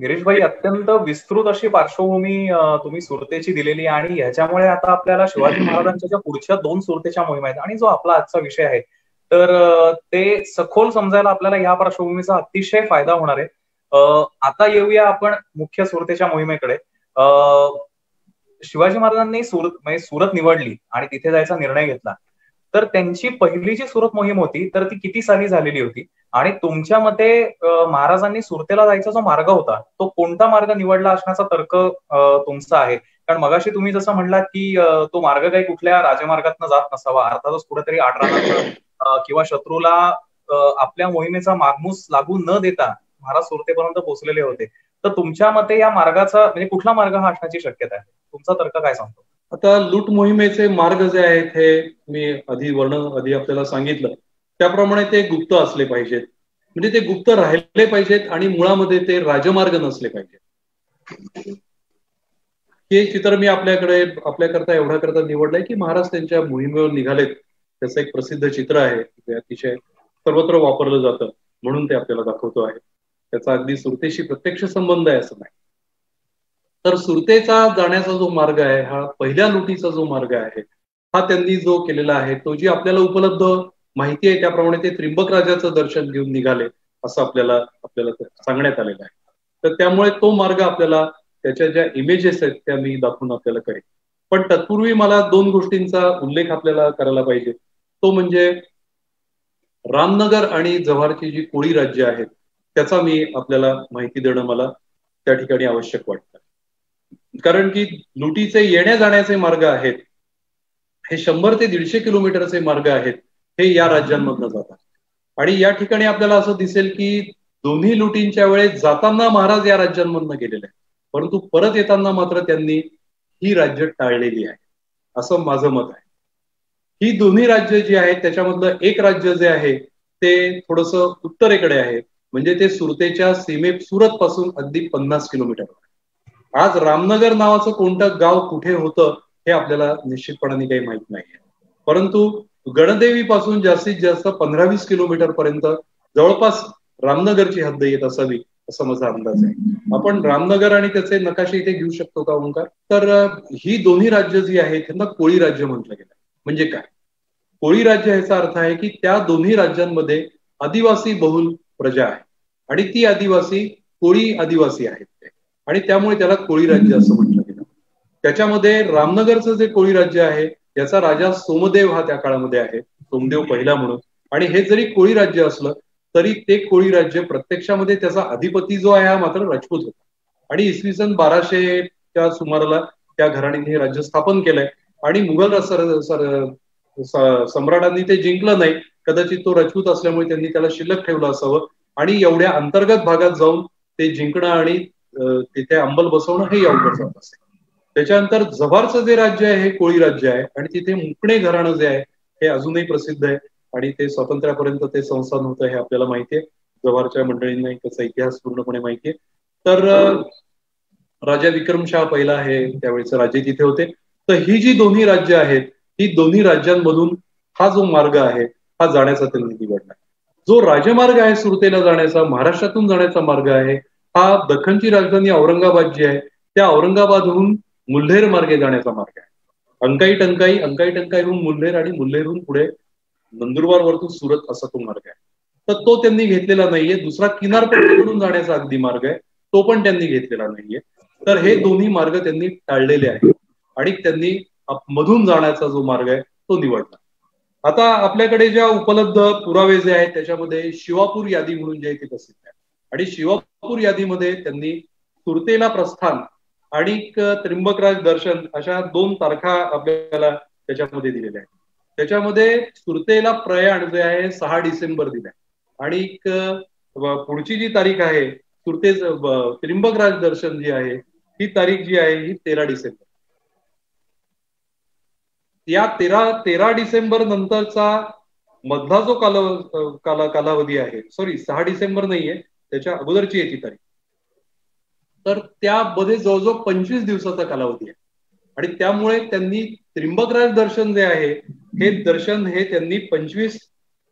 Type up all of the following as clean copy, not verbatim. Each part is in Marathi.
गिरीश भाई, अत्यंत विस्तृत अशी पार्श्वभूमी तुम्ही सुरतेची दिलेली आहे आणि ह्याच्यामुळे आता आपल्याला शिवाजी महाराजांच्या ज्या पुढच्या दोन सुरतेच्या मोहिमा आहेत आणि जो आपला आजचा विषय आहे तर ते सखोल समजायला आपल्याला या पार्श्वभूमीचा अतिशय फायदा होणार आहे. आता येऊया आपण मुख्य सुरतेच्या मोहिमेकडे. शिवाजी महाराजांनी सुरत निवडली आणि तिथे जायचा निर्णय घेतला. तर त्यांची पहिली जी सुरत मोहीम होती तर ती किती साली झालेली होती आणि तुमच्या मते महाराजांनी सुरतेला जायचा जो मार्ग होता तो कोणता मार्ग निवडला असण्याचा तर्क तुमचा आहे? कारण मगाशी तुम्ही जसं म्हणलात की तो मार्ग काही कुठल्या राजमार्गातनं जात नसावा, अर्थातच कुठेतरी आडरानातनं किंवा शत्रूला आपल्या मोहिमेचा मागमूस लागू न देता महाराज सुरतेपर्यंत पोहोचलेले होते. तर तुमच्या मते या मार्गाचा म्हणजे कुठला मार्ग हा असण्याची शक्यता आहे? तुमचा तर्क काय सांगतो? आता लूट मोहिमेचे मार्ग जे आहेत हे मी आधी आपल्याला सांगितलं त्याप्रमाणे ते गुप्त असले पाहिजेत, म्हणजे ते गुप्त राहिले पाहिजेत आणि मुळामध्ये ते राजमार्ग नसले पाहिजेत. हे चित्र मी आपल्याकरता एवढा करता निवडलंय की महाराज त्यांच्या मोहिमेवर निघालेत. त्याचं एक प्रसिद्ध चित्र आहे, ते अतिशय सर्वत्र वापरलं जातं म्हणून ते आपल्याला दाखवतो आहे. त्याचा अगदी सुरतेशी प्रत्यक्ष संबंध आहे असं नाही. तर सुरतेचा जाण्याचा जो मार्ग आहे हा पहिल्या लुटीचा जो मार्ग आहे हा त्यांनी जो केलेला आहे तो जी आपल्याला उपलब्ध माहिती आहे त्याप्रमाणे ते त्रिंबक राजाचं दर्शन घेऊन निघाले असं आपल्याला सांगण्यात आलेलं आहे. तर त्यामुळे तो मार्ग आपल्याला त्याच्या ज्या इमेजेस आहेत त्या मी दाखवून आपल्याला करेन. पण तत्पूर्वी मला दोन गोष्टींचा उल्लेख आपल्याला करायला पाहिजे. तो म्हणजे रामनगर आणि जव्हारची जी कोळी राज्य आहेत त्याचा मी आपल्याला माहिती देणं मला त्या ठिकाणी आवश्यक वाटतं. कारण की लुटीचे येण्या जाण्याचे मार्ग आहेत हे 100 ते 150 किलोमीटरचे मार्ग आहेत हे या राज्यांमधनं जातात. आणि या ठिकाणी आपल्याला असं दिसेल की दोन्ही लुटींच्या वेळेस जाताना महाराज या राज्यांमधनं गेलेले आहेत, परंतु परत येताना मात्र त्यांनी ही राज्य टाळलेली आहे असं माझं मत आहे. ही दोन्ही राज्य जी आहेत त्याच्यामधलं एक राज्य जे आहे ते थोडंसं उत्तरेकडे आहे, म्हणजे ते सुरतेच्या सुरत पासून अगदी 50 किलोमीटर. आज रामनगर नावाचं कोणतं गाव कुठे होतं हे आपल्याला निश्चितपणाने काही माहित नाहीये, परंतु गणदेवी पासून जास्तीत जास्त 15-20 किलोमीटर पर्यंत जवळपास रामनगरची हद्द येत असावी असा माझा अंदाज आहे. आपण रामनगर आणि त्याचे नकाशे इथे घेऊ शकतो का ओंकार? तर ही दोन्ही राज्य जी आहेत त्यांना कोळी राज्य म्हटलं गेलं. म्हणजे काय कोळी राज्य याचा अर्थ आहे की त्या दोन्ही राज्यांमध्ये आदिवासी बहुल प्रजा आहे आणि ती आदिवासी कोळी आदिवासी आहेत आणि त्यामुळे त्याला कोळी राज्य असं म्हटलं गेलं. त्याच्यामध्ये रामनगरचं जे कोळी राज्य आहे याचा राजा सोमदेव हा त्या काळामध्ये आहे, सोमदेव पहिला म्हणून. आणि हे जरी कोळी राज्य असलं तरी ते कोळी राज्य प्रत्यक्षामध्ये त्याचा अधिपती जो आहे हा मात्र राजपूत होता आणि इसवी सन 1200च्या सुमाराला त्या घराण्याने हे राज्य स्थापन केलंय. आणि मुघल सम्राटांनी ते जिंकलं नाही, कदाचित तो राजपूत असल्यामुळे त्यांनी त्याला शिल्लक ठेवलं असावं आणि एवढ्या अंतर्गत भागात जाऊन ते जिंकणं आणि तिथे अंमल बसवणं हे अवघड जात असेल. त्याच्यानंतर जव्हारचं जे राज्य आहे हे कोळी राज्य आहे आणि तिथे मुकणे घराणं जे आहे हे अजूनही प्रसिद्ध आहे आणि ते स्वातंत्र्यापर्यंत ते संस्थान होतं हे आपल्याला माहिती आहे. जव्हारच्या मंडळींना त्याचा इतिहास पूर्णपणे माहिती आहे. तर राजा विक्रमशाह पहिला हे त्यावेळेचे राजे तिथे होते. तर ही जी दोन्ही राज्य आहेत ही दोन्ही राज्यांमधून हा जो मार्ग आहे हा जाण्याचा त्यांनी निवडला. जो राजमार्ग आहे सुरतेला जाण्याचा, महाराष्ट्रातून जाण्याचा मार्ग आहे हा दख्खनची राजधानी औरंगाबाद जी आहे त्या औरंगाबादहून मुल्हेर मार्गे जाण्याचा मार्ग आहे. अंकाई टंकाईहून मुल्हेर आणि मुल्हेरहून पुढे नंदुरबार वरतून सुरत असा तो मार्ग आहे. तर तो त्यांनी घेतलेला नाहीये. दुसरा किनारपट्टीकडून जाण्याचा अगदी मार्ग आहे तो पण त्यांनी घेतलेला नाहीये. तर हे दोन्ही मार्ग त्यांनी टाळलेले आहेत आणि त्यांनी मधून जाण्याचा जो मार्ग आहे तो निवडला. आता आपल्याकडे ज्या उपलब्ध पुरावे जे आहेत त्याच्यामध्ये शिवापूर यादी म्हणून जे आहे ते प्रसिद्ध आहे आणि शिवापूर यादीमध्ये त्यांनी सुरतेला प्रस्थान आणि त्रिंबकराज दर्शन अशा 2 तारखा आपल्याला त्याच्यामध्ये दिलेल्या आहेत. त्याच्यामध्ये सुरतेला प्रयाण जे आहे 6 डिसेंबर दिलाय आणि पुढची जी तारीख आहे सुरतेचं त्रिंबकराज दर्शन जी आहे ही तारीख जी आहे ही 13 डिसेंबर. या 13 डिसेंबर नंतरचा मधला जो कालावधी आहे, सॉरी 6 डिसेंबर नाहीये त्याच्या अगोदरची आहे ती तारीख, तर त्यामध्ये जवळजवळ 25 दिवसाचा कालावधी आहे आणि त्यामुळे त्यांनी त्रिंबकराज दर्शन जे आहे हे दर्शन हे त्यांनी 25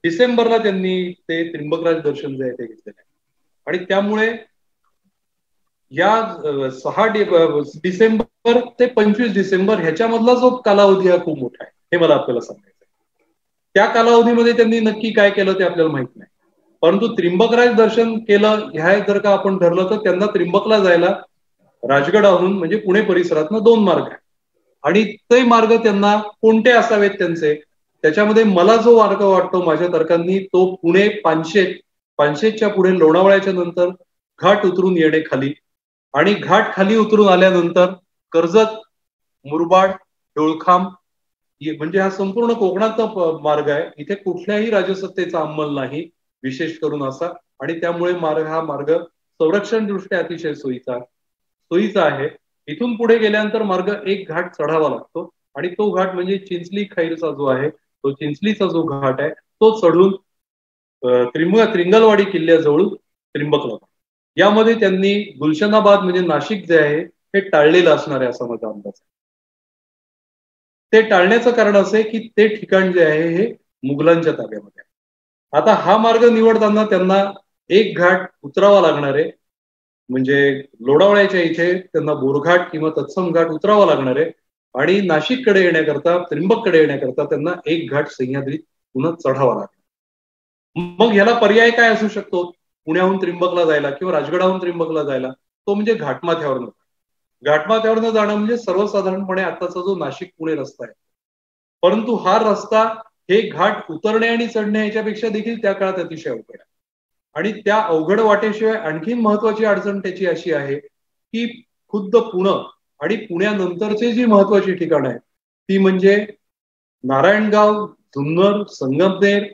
डिसेंबरला त्यांनी ते त्रिंबकराज दर्शन जे आहे ते घेतलेलं आहे. आणि त्यामुळे या 6 डिसेंबर ते 25 डिसेंबर ह्याच्यामधला जो कालावधी हा खूप मोठा आहे, हे मला आपल्याला सांगायचं आहे. त्या कालावधीमध्ये त्यांनी नक्की काय केलं ते आपल्याला माहित नाही, परंतु त्रिंबकराज दर्शन केलं ह्या जर का आपण ठरलं तर त्यांना त्रिंबकला जायला राजगडावरून म्हणजे पुणे परिसरातनं 2 मार्ग आहे. आणि ते मार्ग त्यांना कोणते असावेत त्यांचे, त्याच्यामध्ये मला जो मार्ग वाटतो माझ्या तर्कांनी तो पुणे पानशेतच्या पुढे लोणावळ्याच्या नंतर घाट उतरून येणे खाली, आणि घाट खाली उतरून आल्यानंतर कर्जत, मुरबाड, डोळखाम म्हणजे हा संपूर्ण कोकणाचा मार्ग आहे. इथे कुठल्याही राजसत्तेचा अंमल नाही विशेष करून असा, आणि त्यामुळे हा मार्ग संरक्षण दृष्ट्या अतिशय सोयीचा आहे. इथून पुढे गेल्यानंतर मार्ग एक घाट चढावा लागतो, आणि तो घाट म्हणजे चिंचली खैरचा जो आहे, तो चिंचलीचा जो घाट आहे तो चढून त्रिंगलवाडी किल्ल्याजवळ त्रिंबकला. यामध्ये त्यांनी गुलशनाबाद म्हणजे नाशिक जे आहे हे टाळलेलं असणार आहे असा माझा अंदाज आहे. ते टाळण्याचं कारण असे की ते ठिकाण जे आहे हे मुघलांच्या ताब्यामध्ये आहे. आता हा मार्ग निवडताना त्यांना एक घाट उतरावा लागणार आहे, म्हणजे लोणावळ्याच्या इथे त्यांना बोरघाट किंवा तत्सम घाट उतरावा लागणार आहे, आणि नाशिककडे येण्याकरता त्रिंबककडे येण्याकरता त्यांना एक घाट सह्याद्रीत पुन्हा चढावा लागणार. मग ह्याला पर्याय काय असू शकतो पुण्याहून त्रिंबकला जायला किंवा राजगडाहून त्रिंबकला जायला? तो म्हणजे घाटमाथ्यावरनं. घाटमाथ्यावरनं जाणं म्हणजे सर्वसाधारणपणे आताचा जो नाशिक पुणे रस्ता आहे, परंतु हा रस्ता हे घाट उतरणे आणि चढणे याच्यापेक्षा देखील त्या काळात अतिशय अवघड आहे. आणि त्या अवघड वाटेशिवाय आणखी महत्वाची अडचण त्याची अशी आहे की खुद्द पुणे आणि पुण्यानंतरची जी महत्वाची ठिकाणं आहेत ती म्हणजे नारायणगाव, जुन्नर, संगमनेर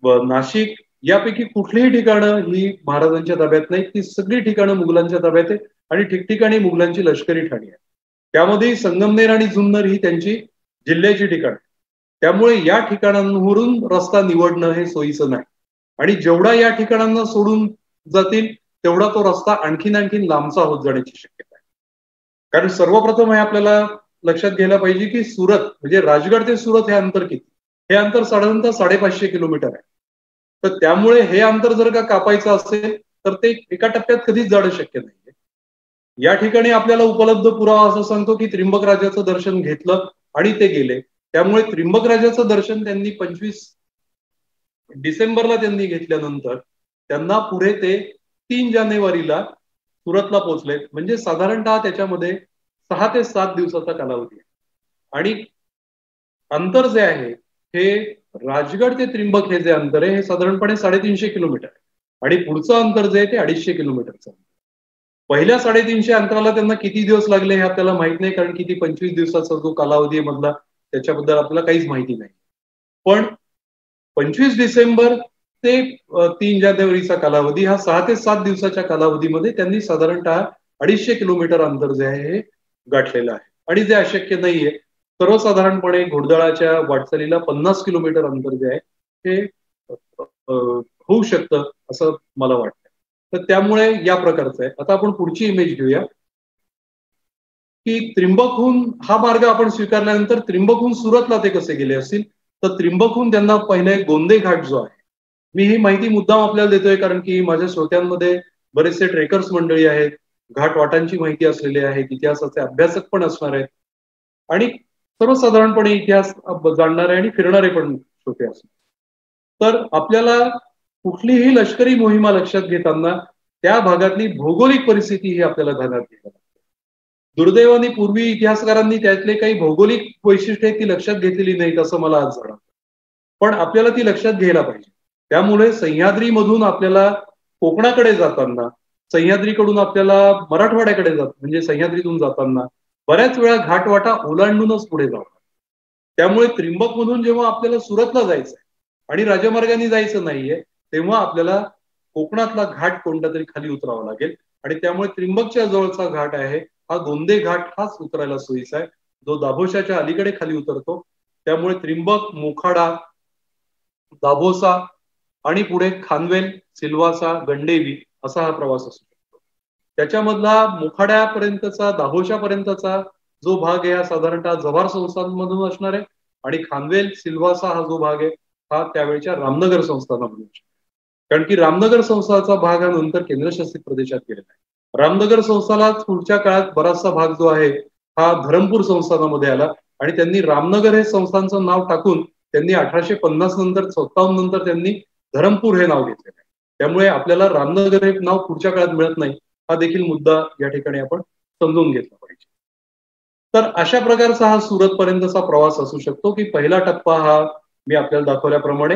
व नाशिक यापैकी कुठलीही ठिकाणं ही महाराजांच्या ताब्यात नाहीत. ती सगळी ठिकाणं मुघलांच्या ताब्यात आहे, आणि ठिकठिकाणी मुघलांची लष्करी ठाणी आहे. त्यामध्ये संगमनेर आणि जुन्नर ही त्यांची जिल्ह्याची ठिकाण. त्यामुळे या ठिकाणांवरून रस्ता निवडणं हे सोयीचं नाही, आणि जेवढा या ठिकाणांना सोडून जातील तेवढा तो रस्ता आणखीन लांबचा होत जाण्याची शक्यता आहे. कारण सर्वप्रथम हे आपल्याला लक्षात घ्यायला पाहिजे की सुरत म्हणजे राजगड ते सुरत हे अंतर किती? हे अंतर साधारणतः 550 किलोमीटर आहे. तर त्यामुळे हे अंतर जर का कापायचं असेल तर ते एका टप्प्यात कधीच जाणं शक्य नाहीये. या ठिकाणी आपल्याला उपलब्ध पुरावा असं सांगतो की त्रिंबकराजाचं दर्शन घेतलं आणि ते गेले. त्यामुळे त्रिंबकराजाचं दर्शन त्यांनी 25 डिसेंबरला त्यांनी घेतल्यानंतर त्यांना पुढे ते 3 जानेवारीला सुरतला पोहोचले. म्हणजे साधारणतः त्याच्यामध्ये 6 ते 7 दिवसाचा कालावधी आहे. आणि अंतर जे आहे हे राजगड ते त्रिंबक हे जे अंतर आहे हे साधारणपणे 350 किलोमीटर आहे, आणि पुढचं अंतर जे आहे ते 250 किलोमीटरचं. पहिल्या 350 अंतराला त्यांना किती दिवस लागले हे आपल्याला माहित नाही, कारण किती 25 दिवसाचा जो कालावधी आहे मधला त्याच्याबद्दल आपल्याला काहीच माहिती नाही. पण 25 डिसेंबर ते 3 जानेवारीचा कालावधी हा 6 ते 7 दिवसाच्या कालावधीमध्ये त्यांनी साधारणतः 250 किलोमीटर अंतर जे आहे हे गाठलेलं आहे. आणि जे अशक्य नाहीये, सर्वसाधारणपणे घोडदळाच्या वाटचालीला 50 किलोमीटर अंतर जे आहे हे होऊ शकतं असं मला वाटतं. तर त्यामुळे या प्रकारचं आहे. आता आपण पुढची इमेज घेऊया की त्रिंबकहून हा मार्ग आपण स्वीकारल्यानंतर त्रिंबकहून सुरतला ते कसे गेले असतील. तर त्रिंबकहून त्यांना पहिले गोंदे घाट जो आहे, मी ही माहिती मुद्दाम आपल्याला देतोय कारण की माझ्या श्रोत्यांमध्ये बरेचसे ट्रेकर्स मंडळी आहेत, घाट वाटांची माहिती असलेले आहेत, इतिहासाचे अभ्यासक पण असणार आहेत, आणि सर्वसाधारणपणे इतिहास जाणणारे आणि फिरणारे पण श्रोते असणार. तर आपल्याला कुठलीही लष्करी मोहिमा लक्षात घेताना त्या भागातली भौगोलिक परिस्थिती ही आपल्याला ध्यानात घ्यावी लागते. दुर्दैवाने पूर्वी इतिहासकारांनी त्यातले काही भौगोलिक वैशिष्ट्ये ती लक्षात घेतलेली नाहीत असं मला आज जाणवतं, पण आपल्याला ती लक्षात घ्यायला पाहिजे. त्यामुळे सह्याद्रीमधून आपल्याला कोकणाकडे जाताना, सह्याद्रीकडून आपल्याला मराठवाड्याकडे म्हणजे सह्याद्रीतून जाताना बऱ्याच वेळा घाटवाटा ओलांडूनच पुढे जावं. त्यामुळे त्रिंबक मधून जेव्हा आपल्याला सुरतला जायचंय आणि राजमार्गाने जायचं नाहीये तेव्हा आपल्याला कोकणातला घाट कोणता तरी खाली उतरावा लागेल, आणि त्यामुळे त्रिंबकच्या जवळचा घाट आहे हा गोंदे घाट हाच उतरायला सोयीचा आहे, जो दाभोशाच्या अलीकडे खाली उतरतो. त्यामुळे त्रिंबक, मोखाडा, दाभोसा आणि पुढे खानवेल, सिल्वासा, गंडेवी असा हा प्रवास असू शकतो. त्याच्यामधला मोखाड्यापर्यंतचा, दाभोशापर्यंतचा जो भाग आहे हा साधारणतः जव्हार संस्थांमधून असणार आहे, आणि खानवेल, सिल्वासा हा जो भाग आहे हा त्यावेळेच्या रामनगर संस्थानामधून, कारण की रामनगर संस्थानाचा भाग हा नंतर केंद्रशासित प्रदेशात गेलेला आहे. रामनगर संस्थानात पुढच्या काळात बराचसा भाग जो आहे हा धरमपूर संस्थानामध्ये आला आणि त्यांनी रामनगर हे संस्थानचं नाव टाकून त्यांनी 1850 नंतर 57 नंतर त्यांनी धरमपूर हे नाव घेतलेलं आहे. त्यामुळे आपल्याला रामनगर हे नाव पुढच्या काळात मिळत नाही, हा देखील मुद्दा या ठिकाणी आपण समजून घेतला पाहिजे. तर अशा प्रकारचा हा सुरत पर्यंतचा प्रवास असू शकतो की पहिला टप्पा हा मी आपल्याला दाखवल्याप्रमाणे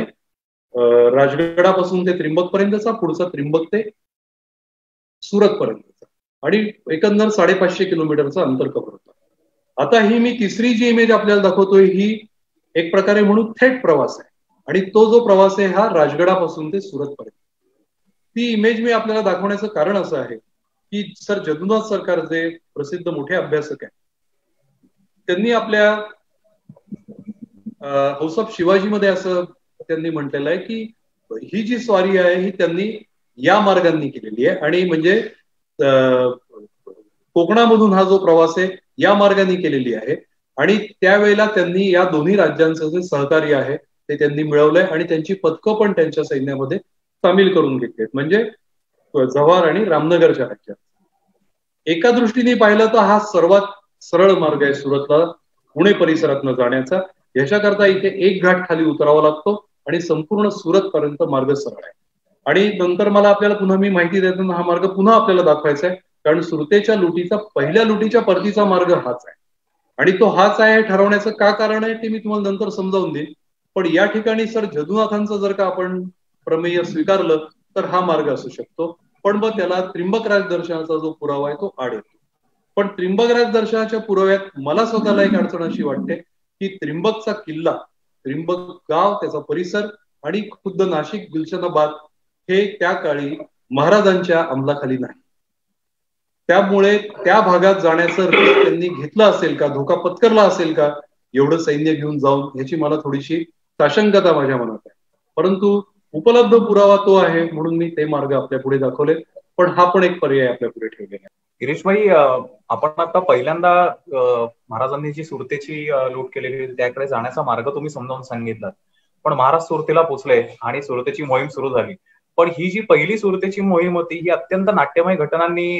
राजगडापासून ते त्रिंबक पर्यंतचा, पुढचा त्रिंबक ते सुरत पर्यंतचा आणि एकंदर 550 किलोमीटरचं अंतर कव्हर होतं. आता ही मी तिसरी जी इमेज आपल्याला दाखवतोय ही एक प्रकारे म्हणून थेट प्रवास आहे आणि तो जो प्रवास आहे हा राजगडापासून ते सुरत पर्यंत. ती इमेज मी आपल्याला दाखवण्याचं कारण असं आहे की सर जदुनाथ सरकार जे प्रसिद्ध मोठे अभ्यासक आहेत त्यांनी आपल्या हौस शिवाजीमध्ये असं त्यांनी म्हटलेलं आहे की ही जी स्वारी आहे ही त्यांनी या मार्गाने केलेली आहे आणि म्हणजे कोकणामधून हा जो प्रवास आहे या मार्गाने केलेली आहे आणि त्यावेळेला त्यांनी या दोन्ही राज्यांचं जे सहकार्य आहे ते त्यांनी मिळवलंय आणि त्यांची पथकं पण त्यांच्या सैन्यामध्ये सामील करून घेतलीत, म्हणजे जव्हार आणि रामनगरच्या राज्यात. एका दृष्टीने पाहिलं तर हा सर्वात सरळ मार्ग आहे सुरतला पुणे परिसरातनं जाण्याचा. याच्याकरता इथे एक घाट खाली उतरावा लागतो आणि संपूर्ण सुरत पर्यंत मार्ग सरळ आहे. आणि नंतर मला आपल्याला पुन्हा मी माहिती देताना हा मार्ग पुन्हा आपल्याला दाखवायचा आहे कारण सुरतेच्या लुटीचा पहिल्या लुटीच्या परतीचा मार्ग हाच आहे आणि तो हाच आहे ठरवण्याचं का कारण आहे ते मी तुम्हाला नंतर समजावून देईन. पण या ठिकाणी सर जदुनाथांचं जर का आपण प्रमेय स्वीकारलं तर हा मार्ग असू शकतो, पण मग त्याला त्रिंबकराज दर्शनाचा जो पुरावा आहे तो आड येतो. पण त्रिंबकराज दर्शनाच्या पुराव्यात मला स्वतःला एक अडचण अशी वाटते की त्रिंबकचा किल्ला, त्रिंबक गाव, त्याचा परिसर आणि खुद्द नाशिक गुलशनाबाद हे त्या काळी महाराजांच्या अंमलाखाली नाही. त्यामुळे त्या भागात जाण्याचं रिस्क त्यांनी घेतलं असेल का, धोका पत्करला असेल का एवढं सैन्य घेऊन जाऊन, याची मला थोडीशी साशंकता माझ्या मनात आहे. परंतु उपलब्ध पुरावा तो आहे म्हणून मी ते मार्ग आपल्या पुढे दाखवले, पण हा पण एक पर्याय आपल्या पुढे ठेवलेला आहे. गिरीशभाई, आपण आता पहिल्यांदा महाराजांनी जी सुरतेची लूट केलेली त्याकडे जाण्याचा मार्ग तुम्ही समजावून सांगितला, पण महाराज सुरतेला पोहोचले आणि सुरतेची मोहीम सुरू झाली. पण ही जी पहिली सुरतेची मोहीम होती ही अत्यंत नाट्यमय घटनांनी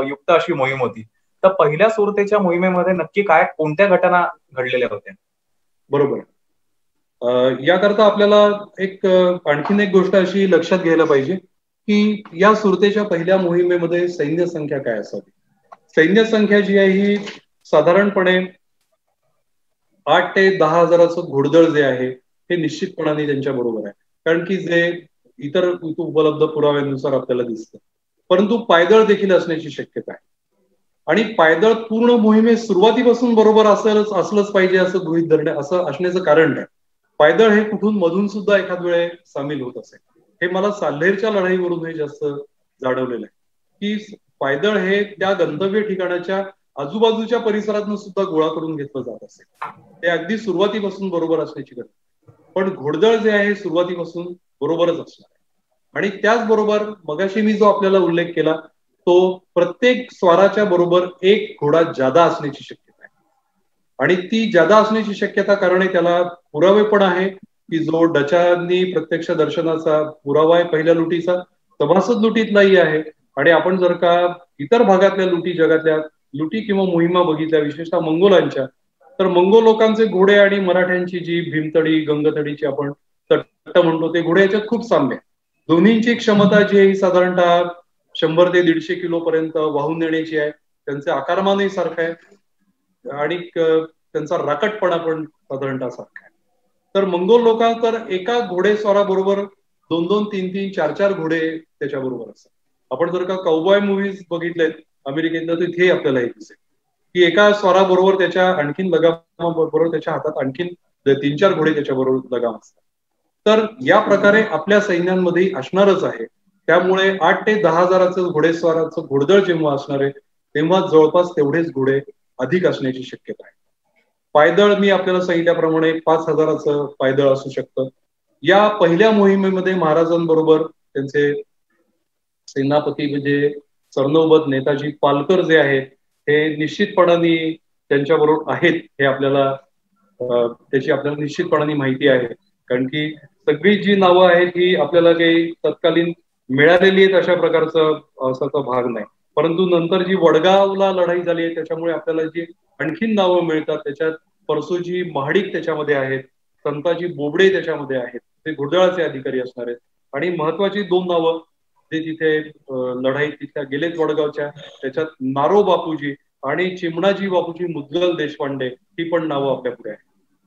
युक्त अशी मोहीम होती. तर पहिल्या सुरतेच्या मोहिमेमध्ये नक्की काय कोणत्या घटना घडलेल्या होत्या? बरोबर. याकरता आपल्याला आणखीन एक गोष्ट अशी लक्षात घ्यायला पाहिजे की या सुरतेच्या पहिल्या मोहिमेमध्ये सैन्य संख्या काय असावी. सैन्य संख्या जी आहे ही साधारणपणे 8 ते 10 हजाराचं घोडदळ जे आहे हे निश्चितपणाने त्यांच्या बरोबर आहे, कारण की जे इतर उपलब्ध पुराव्यानुसार आपल्याला दिसतं. परंतु पायदळ देखील असण्याची शक्यता आहे आणि पायदळ पूर्ण मोहिमेत सुरुवातीपासून बरोबर असलंच पाहिजे असं गृहीत धरणे असं असण्याचं कारण नाही. पायदळ हे कुठून मधून सुद्धा एखाद वेळे सामील होत असेल. हे मला साल्हेरच्या लढाईवरून हे जास्त जाणवलेलं आहे की पायदळ हे त्या गंतव्य ठिकाणाच्या आजूबाजूच्या परिसरातून सुद्धा गोळा करून घेतलं जात असेल. ते अगदी सुरुवातीपासून बरोबर असण्याची गरज, पण घोडदळ जे आहे सुरुवातीपासून बरोबरच असणार आहे. आणि त्याचबरोबर मगाशी मी जो आपल्याला उल्लेख केला तो प्रत्येक स्वाराच्या बरोबर एक घोडा जादा असण्याची शक्यता आहे आणि ती जादा असण्याची शक्यता कारण त्याला पुरावे पण आहे की जो डचांनी प्रत्यक्ष दर्शनाचा पुरावा आहे पहिल्या लुटीचा, सभासद लुटीतलाही आहे. आणि आपण जर का इतर भागातल्या लुटी, जगातल्या लुटी किंवा मोहिमा बघितल्या विशेषतः मंगोलांच्या, तर मंगोल लोकांचे घोडे आणि मराठ्यांची जी भीमतडी गंगतडीची आपण तट्ट म्हणतो ते घोडे याच्यात खूप साम्य आहे. दोन्हींची क्षमता जी आहे साधारणतः 100 ते 150 किलो पर्यंत वाहून नेण्याची आहे. त्यांचे आकारमानही सारखं आहे आणि त्यांचा राकटपणा पण साधारणतः सारखा आहे. तर मंगोल लोक तर एका घोडेस्वाराबरोबर 2-2, 3-3, 4-4 घोडे त्याच्याबरोबर असतात. आपण जर का काउबॉय मूव्हीज बघितलेत अमेरिकेतलं तर इथे आपल्याला हे दिसेल की एका स्वाराबरोबर त्याच्या आणखीन लगामाबरोबर त्याच्या हातात आणखीन 3-4 घोडे त्याच्याबरोबर लगाम असतात. तर या प्रकारे आपल्या सैन्यांमध्ये असणारच आहे. त्यामुळे 8 ते 10 हजाराचं घोडेस्वाराचं घोडदळ जेव्हा असणार आहे तेव्हा जवळपास तेवढेच घोडे अधिक असण्याची शक्यता आहे. पायदळ मी आपल्याला सांगितल्याप्रमाणे 5 हजाराचं पायदळ असू शकतं. या पहिल्या मोहिमेमध्ये महाराजांबरोबर त्यांचे सेनापती म्हणजे सरनौबत नेताजी पालकर जे आहेत हे निश्चितपणाने त्यांच्याबरोबर आहेत. हे आपल्याला त्याची आपल्याला निश्चितपणाने माहिती आहे, कारण की सगळी जी नावं आहेत ही आपल्याला काही तत्कालीन मिळालेली आहेत अशा प्रकारचा असाचा भाग नाही. परंतु नंतर जी वडगावला लढाई झाली आहे त्याच्यामुळे आपल्याला जी आणखीन नावं मिळतात, त्याच्यात परसोजी महाडिक त्याच्यामध्ये आहेत, संताजी बोबडे त्याच्यामध्ये आहेत, ते घोडदळाचे अधिकारी असणार आहेत. आणि महत्वाची 2 नावं जे तिथे लढाई तिथल्या गेलेत वडगावच्या, त्याच्यात नारो बापूजी आणि चिमणाजी बापूजी मुदगल देशपांडे, ही पण नावं आपल्या पुढे आहेत.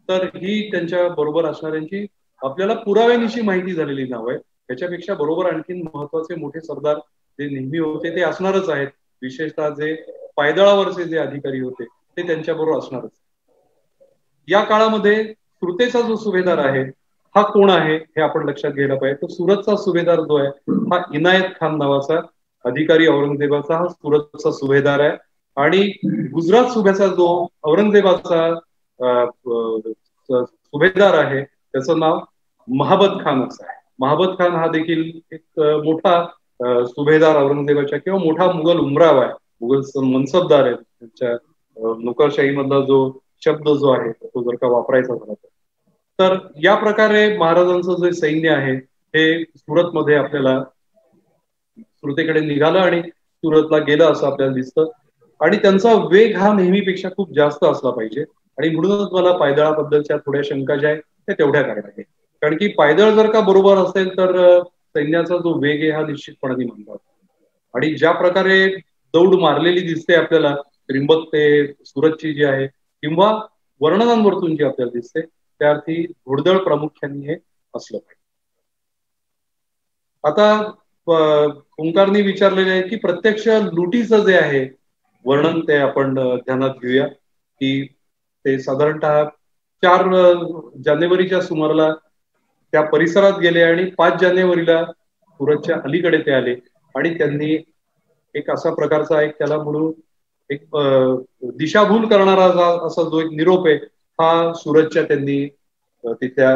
तर ही त्यांच्या बरोबर असणाऱ्यांची आपल्याला पुराव्यानिशी माहिती झालेली नाव आहे. त्याच्यापेक्षा बरोबर आणखीन महत्वाचे मोठे सरदार जे नेहमी होते ते असणारच आहेत. विशेषतः जे पायदळावरचे जे अधिकारी होते ते त्यांच्या बरोबर असणारच. या काळामध्ये सुरतेचा जो सुभेदार आहे हा कोण आहे हे आपण लक्षात घ्यायला पाहिजे. तो सुरतचा सुभेदार जो आहे हा इनायत खान नावाचा अधिकारी औरंगजेबाचा हा सुरतचा सुभेदार आहे. आणि गुजरात सुभ्याचा जो औरंगजेबाचा सुभेदार आहे त्याचं नाव महाबत खान असं आहे. महाबत खान हा देखील एक मोठा सुभेदार औरंगजेबाच्या किंवा मोठा मुघल उमराव आहे, मुघल मनसबदार आहे. त्यांच्या नोकरशाही मधला जो शब्द जो आहे तो जर का वापरायचा झाला तर या प्रकारे महाराजांचं जे सैन्य आहे हे सुरतमध्ये आपल्याला सुरतेकडे निघालं आणि सुरतला गेलं असं आपल्याला दिसतं. आणि त्यांचा वेग हा नेहमीपेक्षा खूप जास्त असला पाहिजे. आणि म्हणूनच मला पायदळाबद्दलच्या थोड्या शंका ज्या आहेत त्या तेवढ्या करायला आहे. कारण की पायदळ जर का बरोबर असेल तर सैन्याचा जो वेग आहे हा निश्चितपणे म्हणतात. आणि ज्या प्रकारे दौड मारलेली दिसते आपल्याला त्रिंबक ते सुरतची जी आहे किंवा वर्णनांवरतून जी आपल्याला दिसते त्या अर्थी घोडदळ प्रामुख्याने हे असलं पाहिजे. आता ओंकारने विचारलेले आहे की प्रत्यक्ष लुटीचं जे आहे वर्णन ते आपण ध्यानात घेऊया की ते साधारणतः 4 जानेवारीच्या सुमाराला त्या परिसरात गेले आणि 5 जानेवारीला सुरतच्या अलीकडे ते आले आणि त्यांनी एक असा प्रकारचा एक त्याला म्हणून एक दिशाभूल करणारा असा जो एक निरोप आहे हा सुरतच्या त्यांनी तिथल्या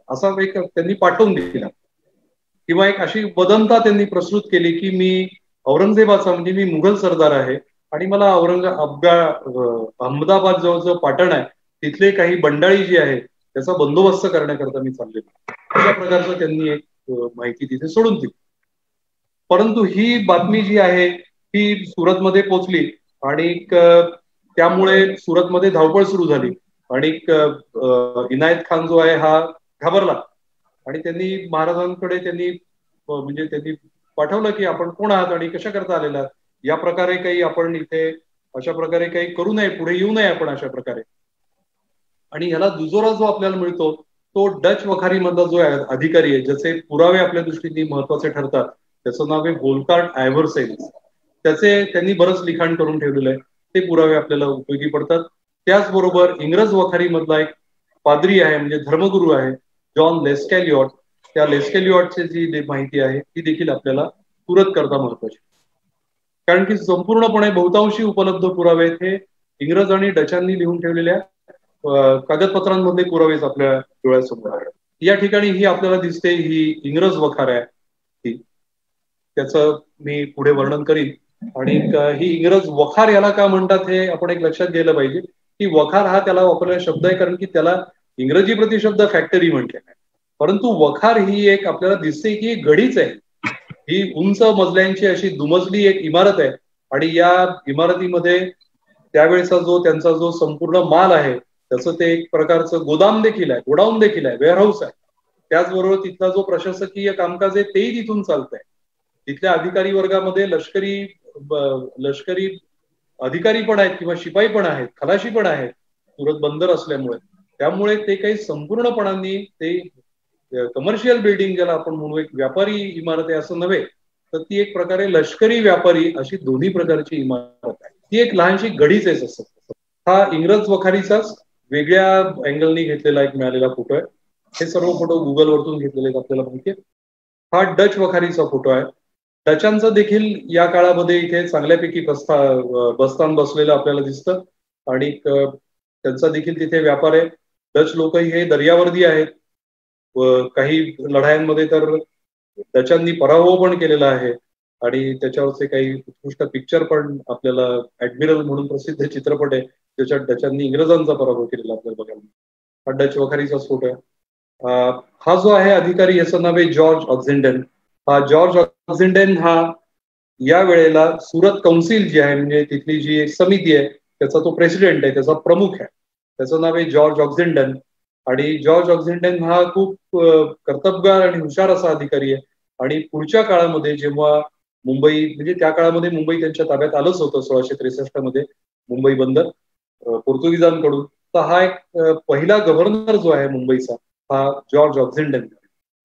असा एक त्यांनी पाठवून दिला किंवा एक अशी वदंता त्यांनी प्रस्तुत केली की मी औरंगजेबाचा म्हणजे मी मुघल सरदार आहे आणि मला अहमदाबाद जवळचं पाटण आहे तिथले काही बंडाळी जी आहे त्याचा बंदोबस्त करण्याकरता मी चाललेलो. अशा प्रकारचं त्यांनी एक माहिती तिथे सोडून दिली. परंतु ही बातमी जी आहे ही सुरतमध्ये पोहोचली आणि त्यामुळे सुरतमध्ये धावपळ सुरू झाली आणि इनायत खान जो आहे हा घाबरला आणि त्यांनी महाराजांकडे त्यांनी पाठवलं की आपण कोण आहात आणि कशा करता आलेला, या प्रकारे काही आपण इथे अशा प्रकारे काही करू नये, पुढे येऊ नये आपण अशा प्रकारे. आणि याला दुजोरा जो आपल्याला मिळतो तो डच वखारी मधला जो अधिकारी आहे ज्याचे पुरावे आपल्या दृष्टीने महत्वाचे ठरतात त्याचं नाव आहे वोल्कार्ड आयव्हरसेन्स. त्यांनी बरंच लिखाण करून ठेवलेलं आहे, ते पुरावे आपल्याला उपयोगी पडतात. त्याचबरोबर इंग्रज वखारी मधला एक पाद्री आहे म्हणजे धर्मगुरू आहे जॉन लेस्कॅलिऑट. त्या लेस्कॅलिऑटची जी माहिती आहे ती देखील आपल्याला सुरत करता महत्वाची, कारण की संपूर्णपणे बहुतांशी उपलब्ध पुरावे हे इंग्रज आणि डचांनी लिहून ठेवलेल्या कागदपत्रांमधले पुरावेच आपल्या डोळ्यासमोर आहेत. या ठिकाणी ही आपल्याला दिसते ही इंग्रज वखार आहे, त्याचं मी पुढे वर्णन करीन. आणि ही इंग्रज वखार याला का म्हणतात हे आपण एक लक्षात घ्यायला पाहिजे की वखार हा त्याला वापरलेला शब्द आहे कारण की त्याला इंग्रजी प्रतिशब्द फॅक्टरी म्हटलेला आहे, परंतु वखार ही एक आपल्याला दिसते की गढीच आहे. ही उंच मजल्यांची अशी दुमजली एक इमारत आहे आणि या इमारतीमध्ये त्यावेळेचा जो त्यांचा जो संपूर्ण माल आहे त्याचं ते एक प्रकारचं गोदाम देखील आहे, गोडाऊन देखील आहे, वेअरहाऊस आहे. त्याचबरोबर तिथला जो प्रशासकीय कामकाज आहे तेही तिथून चालत आहे. तिथल्या अधिकारी वर्गामध्ये लष्करी अधिकारी पण आहेत किंवा शिपाई पण आहेत, खलाशी पण आहेत सुरत बंदर असल्यामुळे. त्यामुळे ते काही संपूर्णपणाने ते कमर्शियल बिल्डिंग ज्याला आपण म्हणू एक व्यापारी इमारत आहे असं नव्हे, तर ती एक प्रकारे लष्करी व्यापारी अशी दोन्ही प्रकारची इमारत आहे. ती एक लहानशी गढीच आहे. असं हा इंग्रज वखारीचाच वेगळ्या अँगलनी घेतलेला एक मिळालेला फोटो आहे. हे सर्व फोटो गुगलवरतून घेतलेले आहेत आपल्याला माहिती आहे. हा डच वखारीचा फोटो आहे. डचांचं देखील या काळामध्ये इथे चांगल्यापैकी बस्तान बसलेलं आपल्याला दिसतं आणि त्यांचा देखील तिथे व्यापार आहे. डच लोकही हे दर्यावर्दी आहेत. काही लढायांमध्ये तर डचांनी पराभव पण केलेला आहे आणि त्याच्यावरचे काही उत्कृष्ट पिक्चर पण आपल्याला ऍडमिरल म्हणून प्रसिद्ध चित्रपट आहे त्याच्यात डचांनी इंग्रजांचा पराभव केलेला आपल्याला बघायला. हा डच वखारीचाच फोटो आहे. हा जो आहे अधिकारी याचं नाव आहे जॉर्ज ऑक्झिंडन. हा जॉर्ज ऑक्झिंडन हा या वेळेला सुरत कौन्सिल जी आहे, म्हणजे तिथली जी एक समिती आहे, त्याचा तो प्रेसिडेंट आहे, त्याचा प्रमुख आहे, त्याचं नाव आहे जॉर्ज ऑक्झिंडन. आणि जॉर्ज ऑक्झिंडन हा खूप कर्तबगार आणि हुशार असा अधिकारी आहे. आणि पुढच्या काळामध्ये जेव्हा मुंबई, म्हणजे त्या काळामध्ये मुंबई त्यांच्या ताब्यात आलंच होतं 1663 मध्ये, मुंबई बंदर पोर्तुगीजांकडून. तर हा एक पहिला गव्हर्नर जो आहे मुंबईचा, हा जॉर्ज ऑक्झिंडन.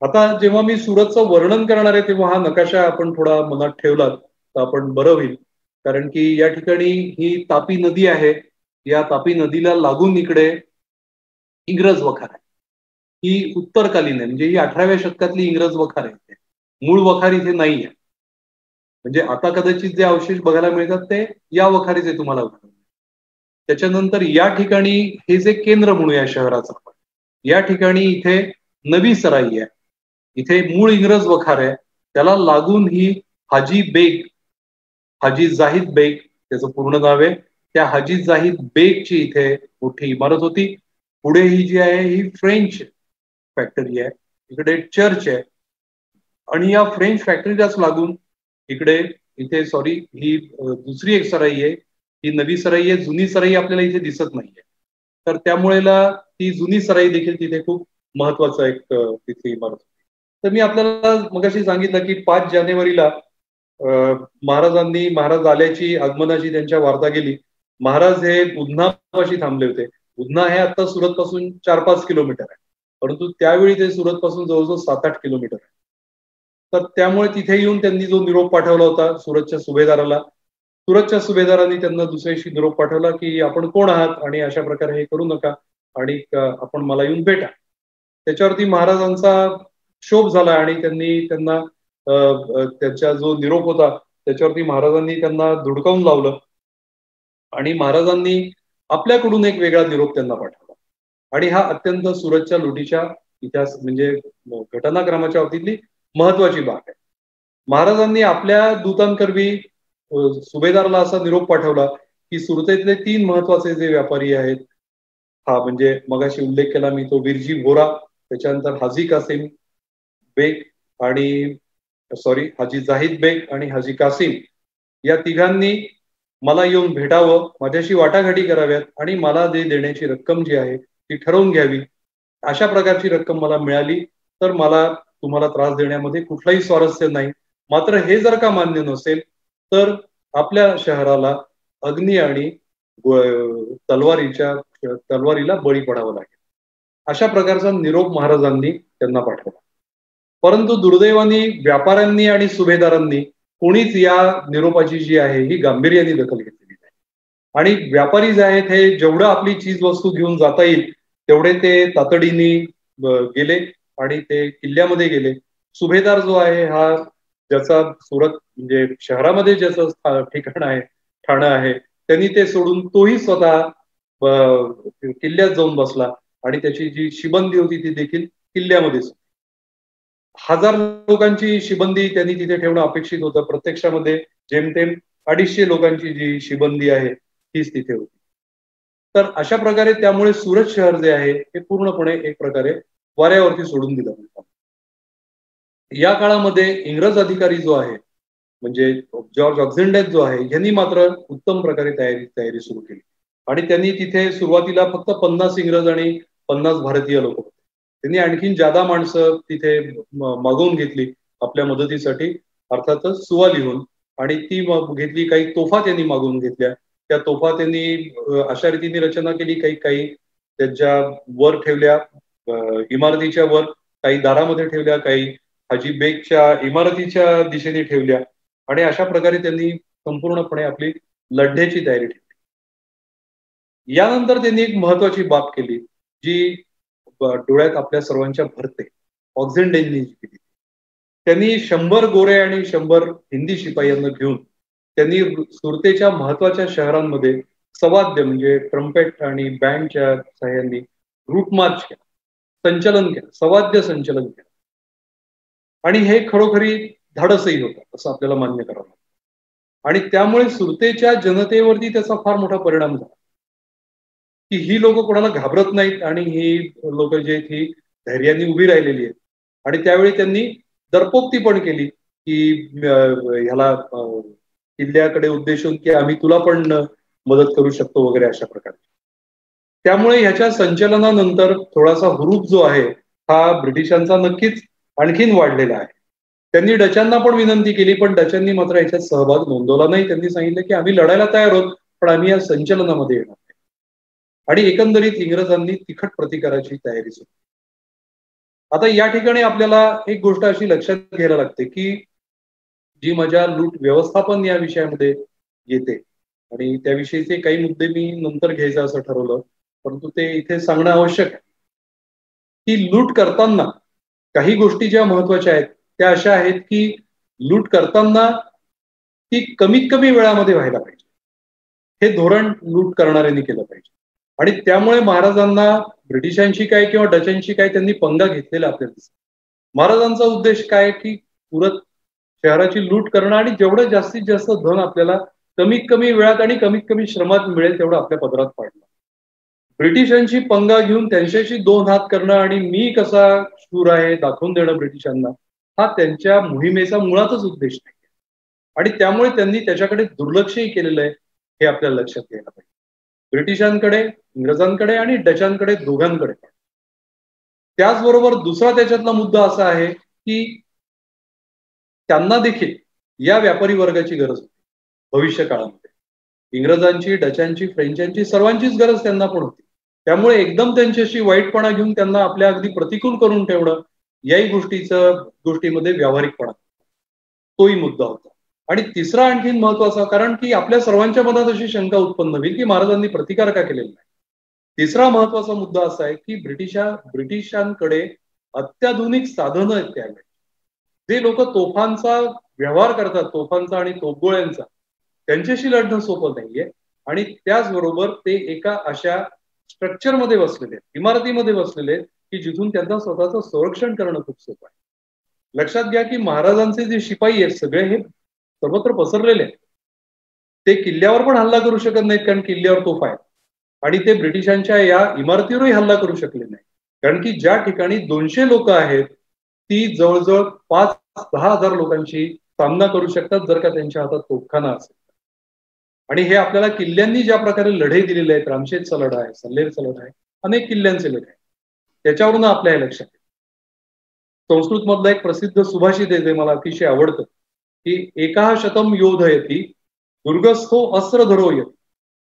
आता जेव्हा मी सुरतचं वर्णन करणार आहे तेव्हा हा नकाशा आपण थोडा मनात ठेवला तर आपण बरं होईल. कारण की या ठिकाणी ही तापी नदी आहे, या तापी नदीला लागून इकडे इंग्रज वखार आहे. ही उत्तरकालीन आहे, म्हणजे ही 18व्या शतकातली इंग्रज वखार आहे, मूळ वखार इथे नाही आहे. म्हणजे आता कदाचित जे अवशेष बघायला मिळतात ते या वखारीचे तुम्हाला. त्याच्यानंतर या ठिकाणी हे जे केंद्र म्हणूया शहराचं, या ठिकाणी इथे नवी सराई आहे, इथे मूळ इंग्रज वखार आहे, त्याला लागून ही हाजी बेग, हाजी जाहिद बेग त्याचं पूर्ण नाव आहे, त्या हाजी जाहिद बेगची इथे मोठी इमारत होती. पुढे ही जी आहे ही फ्रेंच फॅक्टरी आहे, इकडे चर्च आहे. आणि या फ्रेंच फॅक्टरीलाच लागून इकडे इथे ही दुसरी एक सराई आहे, ही नवी सराई आहे. जुनी सराई आपल्याला इथे दिसत नाहीये, तर त्यामुळे ती जुनी सराई देखील तिथे खूप महत्वाचं एक तिथे इमारत होती. तर मी आपल्याला मगाशी सांगितलं की 5 जानेवारीला महाराज आल्याची, आगमनाची त्यांच्या वार्ता गेली. महाराज हे उधनापाशी थांबले होते. उधना हे आता सुरत पासून 4-5 किलोमीटर आहे, परंतु त्यावेळी ते सुरत पासून जवळजवळ 7-8 किलोमीटर आहे. तर त्यामुळे तिथे येऊन त्यांनी जो निरोप पाठवला होता सुरतच्या सुभेदाराला, सुरतच्या सुभेदारांनी त्यांना दुसऱ्याशी निरोप पाठवला की आपण कोण आहात आणि अशा प्रकारे हे करू नका आणि आपण मला येऊन भेटा. त्याच्यावरती महाराजांचा क्षोभ झाला आणि त्यांना त्यांचा जो निरोप होता त्याच्यावरती महाराजांनी त्यांना धुडकावून लावलं आणि महाराजांनी आपल्याकडून एक वेगळा निरोप त्यांना पाठवला. आणि हा अत्यंत सुरतच्या लुटीच्या इतिहास, म्हणजे घटनाक्रमाच्या बाबतीतली महत्वाची बाब आहे. महाराजांनी आपल्या दूतांकरवी सुभेदाराला असा निरोप पाठवला की सुरतेतले 3 महत्वाचे जे व्यापारी आहेत, हा म्हणजे मगाशी उल्लेख केला मी तो बिरजी व्होरा, त्याच्यानंतर हाजी कासिम बेग आणि हाजी जाहिद बेग आणि हाजी कासिम, या तिघांनी मला येऊन भेटावं, माझ्याशी वाटाघाटी कराव्यात आणि मला जे देण्याची रक्कम जी आहे ती ठरवून घ्यावी. अशा प्रकारची रक्कम मला मिळाली तर मला तुम्हाला त्रास देण्यामध्ये कुठलाही स्वारस्य नाही. मात्र हे जर का मान्य नसेल तर आपल्या शहराला अग्नी आणि तलवारीला बळी पडावं लागेल. अशा प्रकारचा निरोप महाराजांनी त्यांना पाठवला. परंतु दुर्दैवाने व्यापाऱ्यांनी आणि सुभेदारांनी कोणीच या निरोपाची जी आहे ही गांभीर्याने दखल घेतलेली नाही. आणि व्यापारी जे आहेत हे जेवढं आपली चीज वस्तू घेऊन जाता येईल तेवढे ते तातडीने गेले आणि ते किल्ल्यामध्ये गेले. सुभेदार जो आहे हा, ज्याचा सुरत म्हणजे शहरामध्ये ज्याचं ठिकाण आहे, ठाणं आहे, त्यांनी ते सोडून तोही स्वतः किल्ल्यात जाऊन बसला आणि त्याची जी शिबंदी होती ती देखील किल्ल्यामध्येच. 1000 लोकांची शिबंदी त्यांनी तिथे ठेवणं अपेक्षित होतं. प्रत्यक्षामध्ये जेमतेम 250 लोकांची जी शिबंदी आहे तीच तिथे होती. तर अशा प्रकारे त्यामुळे सुरत शहर जे आहे हे पूर्णपणे एक प्रकारे वाऱ्यावरती सोडून दिलं. या काळामध्ये इंग्रज अधिकारी जो आहे म्हणजे जॉर्ज ऑक्झिंडन जो आहे, यांनी मात्र उत्तम प्रकारे तयारी सुरू केली आणि त्यांनी तिथे सुरुवातीला फक्त 50 इंग्रज आणि 50 भारतीय लोक होते. त्यांनी आणखीन जादा माणसं तिथे मागवून घेतली आपल्या मदतीसाठी, अर्थातच सुवालीहून, आणि ती घेतली. काही तोफा त्यांनी मागवून घेतल्या. त्या तोफा त्यांनी अशा रीतीने रचना केली, काही त्यांच्या वर ठेवल्या इमारतीच्या वर, काही दारामध्ये ठेवल्या, काही हाजी बेगच्या इमारतीच्या दिशेने ठेवल्या आणि अशा प्रकारे त्यांनी संपूर्णपणे आपली लढण्याची तयारी ठेवली. यानंतर त्यांनी एक महत्वाची बाब केली जी डोळ्यात आपल्या सर्वांच्या भरते. ऑक्झिंडननी केली. त्यांनी 100 गोरे आणि 100 हिंदी शिपायांना घेऊन त्यांनी सुरतेच्या महत्वाच्या शहरांमध्ये सवाद्य म्हणजे ट्रम्पेट आणि बँडच्या सहाय्यांनी रूट मार्च केला, संचलन केलं, सवाद्य संचलन केलं. आणि हे खरोखरी धाडसही होतं असं आपल्याला मान्य करावं लागतं. आणि त्यामुळे सुरतेच्या जनतेवरती त्याचा फार मोठा परिणाम झाला की ही लोक कोणाला घाबरत नाहीत आणि ही लोक जे आहेत ही धैर्याने उभी राहिलेली आहेत. आणि त्यावेळी त्यांनी दरपोक्ती पण केली की ह्याला किल्ल्याकडे उद्देशून की आम्ही तुला पण मदत करू शकतो वगैरे अशा प्रकारे. त्यामुळे ह्याच्या संचलनानंतर थोडासा हुरूप जो आहे हा ब्रिटिशांचा नक्कीच आणखीन वाढलेला आहे. त्यांनी डचांना पण विनंती केली, पण डचांनी मात्र याच्यात सहभाग नोंदवला नाही. त्यांनी सांगितलं की आम्ही लढायला तयार आहोत, पण आम्ही या संचलनामध्ये येणार नाही. आणि एकंदरीत इंग्रजांनी तिखट प्रतिकाराची तयारी सुरू. आता या ठिकाणी आपल्याला एक गोष्ट अशी लक्षात घ्यायला लागते की जी मजा लूट व्यवस्थापन या विषयामध्ये येते आणि त्याविषयीचे काही मुद्दे मी नंतर घ्यायचं असं ठरवलं, परंतु ते इथे सांगणं आवश्यक आहे की लूट करताना काही गोष्टी ज्या महत्वाच्या आहेत त्या अशा आहेत की लूट करताना ती कमीत कमी वेळामध्ये व्हायला पाहिजे. हे धोरण लूट करणाऱ्यांनी केलं पाहिजे. आणि त्यामुळे महाराजांना ब्रिटिशांशी काय किंवा डचांशी काय त्यांनी पंगा घेतलेला आपल्याला दिसतो. महाराजांचा उद्देश काय की सुरत शहराची लूट करणं आणि जेवढं जास्तीत जास्त धन आपल्याला कमीत कमी वेळात आणि कमीत कमी श्रमात मिळेल तेवढं आपल्या पदरात पाडणं. ब्रिटिशांशी पंगा घेऊन त्यांच्याशी दोन हात करणं आणि मी कसा शूर आहे दाखवून देणं ब्रिटिशांना, हा त्यांच्या मोहिमेचा मुळातच उद्देश नाही. आणि त्यामुळे त्यांनी त्याच्याकडे दुर्लक्षही केलेलं आहे हे आपल्याला लक्षात घ्यायला पाहिजे. ब्रिटिशांकडे, इंग्रजांकडे आणि डचांकडे दोघांकडे. त्याचबरोबर दुसरा त्याच्यातला मुद्दा असा आहे की त्यांना देखील या व्यापारी वर्गाची गरज होती भविष्य काळामध्ये. इंग्रजांची, डचांची, फ्रेंचांची सर्वांचीच गरज त्यांना पण होती. त्यामुळे एकदम त्यांच्याशी वाईटपणा घेऊन त्यांना आपल्या अगदी प्रतिकूल करून ठेवणं याही गोष्टीमध्ये व्यावहारिकपणा तोही मुद्दा होता. आणि तिसरा आणखीन महत्वाचा, कारण की आपल्या सर्वांच्या मनात अशी शंका उत्पन्न होईल की महाराजांनी प्रतिकार का केलेला नाही. तिसरा महत्वाचा मुद्दा असा आहे की ब्रिटिशांकडे अत्याधुनिक साधनं आहेत त्यावेळी. जे लोक तोफांचा व्यवहार करतात, तोफांचा आणि तोफगोळ्यांचा, त्यांच्याशी लढणं सोपं नाहीये. आणि त्याचबरोबर ते एका अशा स्ट्रक्चरमध्ये बसलेले आहेत, इमारतीमध्ये बसलेले आहेत की जिथून त्यांचं स्वतःचं संरक्षण करणं खूप सोपं आहे. लक्षात घ्या की महाराजांचे जे शिपाई आहेत सगळे हे सर्वत्र पसरलेले आहेत. ते किल्ल्यावर पण हल्ला करू शकत नाहीत कारण किल्ल्यावर तोफा आहेत. आणि ते ब्रिटिशांच्या या इमारतीवरही हल्ला करू शकले नाही, कारण की ज्या ठिकाणी 200 लोक आहेत ती जवळजवळ 5-10 हजार लोकांशी सामना करू शकतात जर का त्यांच्या हातात तोफखाना असेल. आणि हे आपल्याला किल्ल्यांनी ज्या प्रकारे लढे दिलेले आहेत, रामशेजचा लढा आहे, सल्लेरचा लढा आहे, अनेक किल्ल्यांचे लढे आहेत, त्याच्यावरून आपल्या हे लक्षात येईल. संस्कृत मधला एक प्रसिद्ध सुभाषित आहे जे मला अतिशय आवडतं की एका शतम योधयती दुर्गस्थो अस्त्र धरो यती.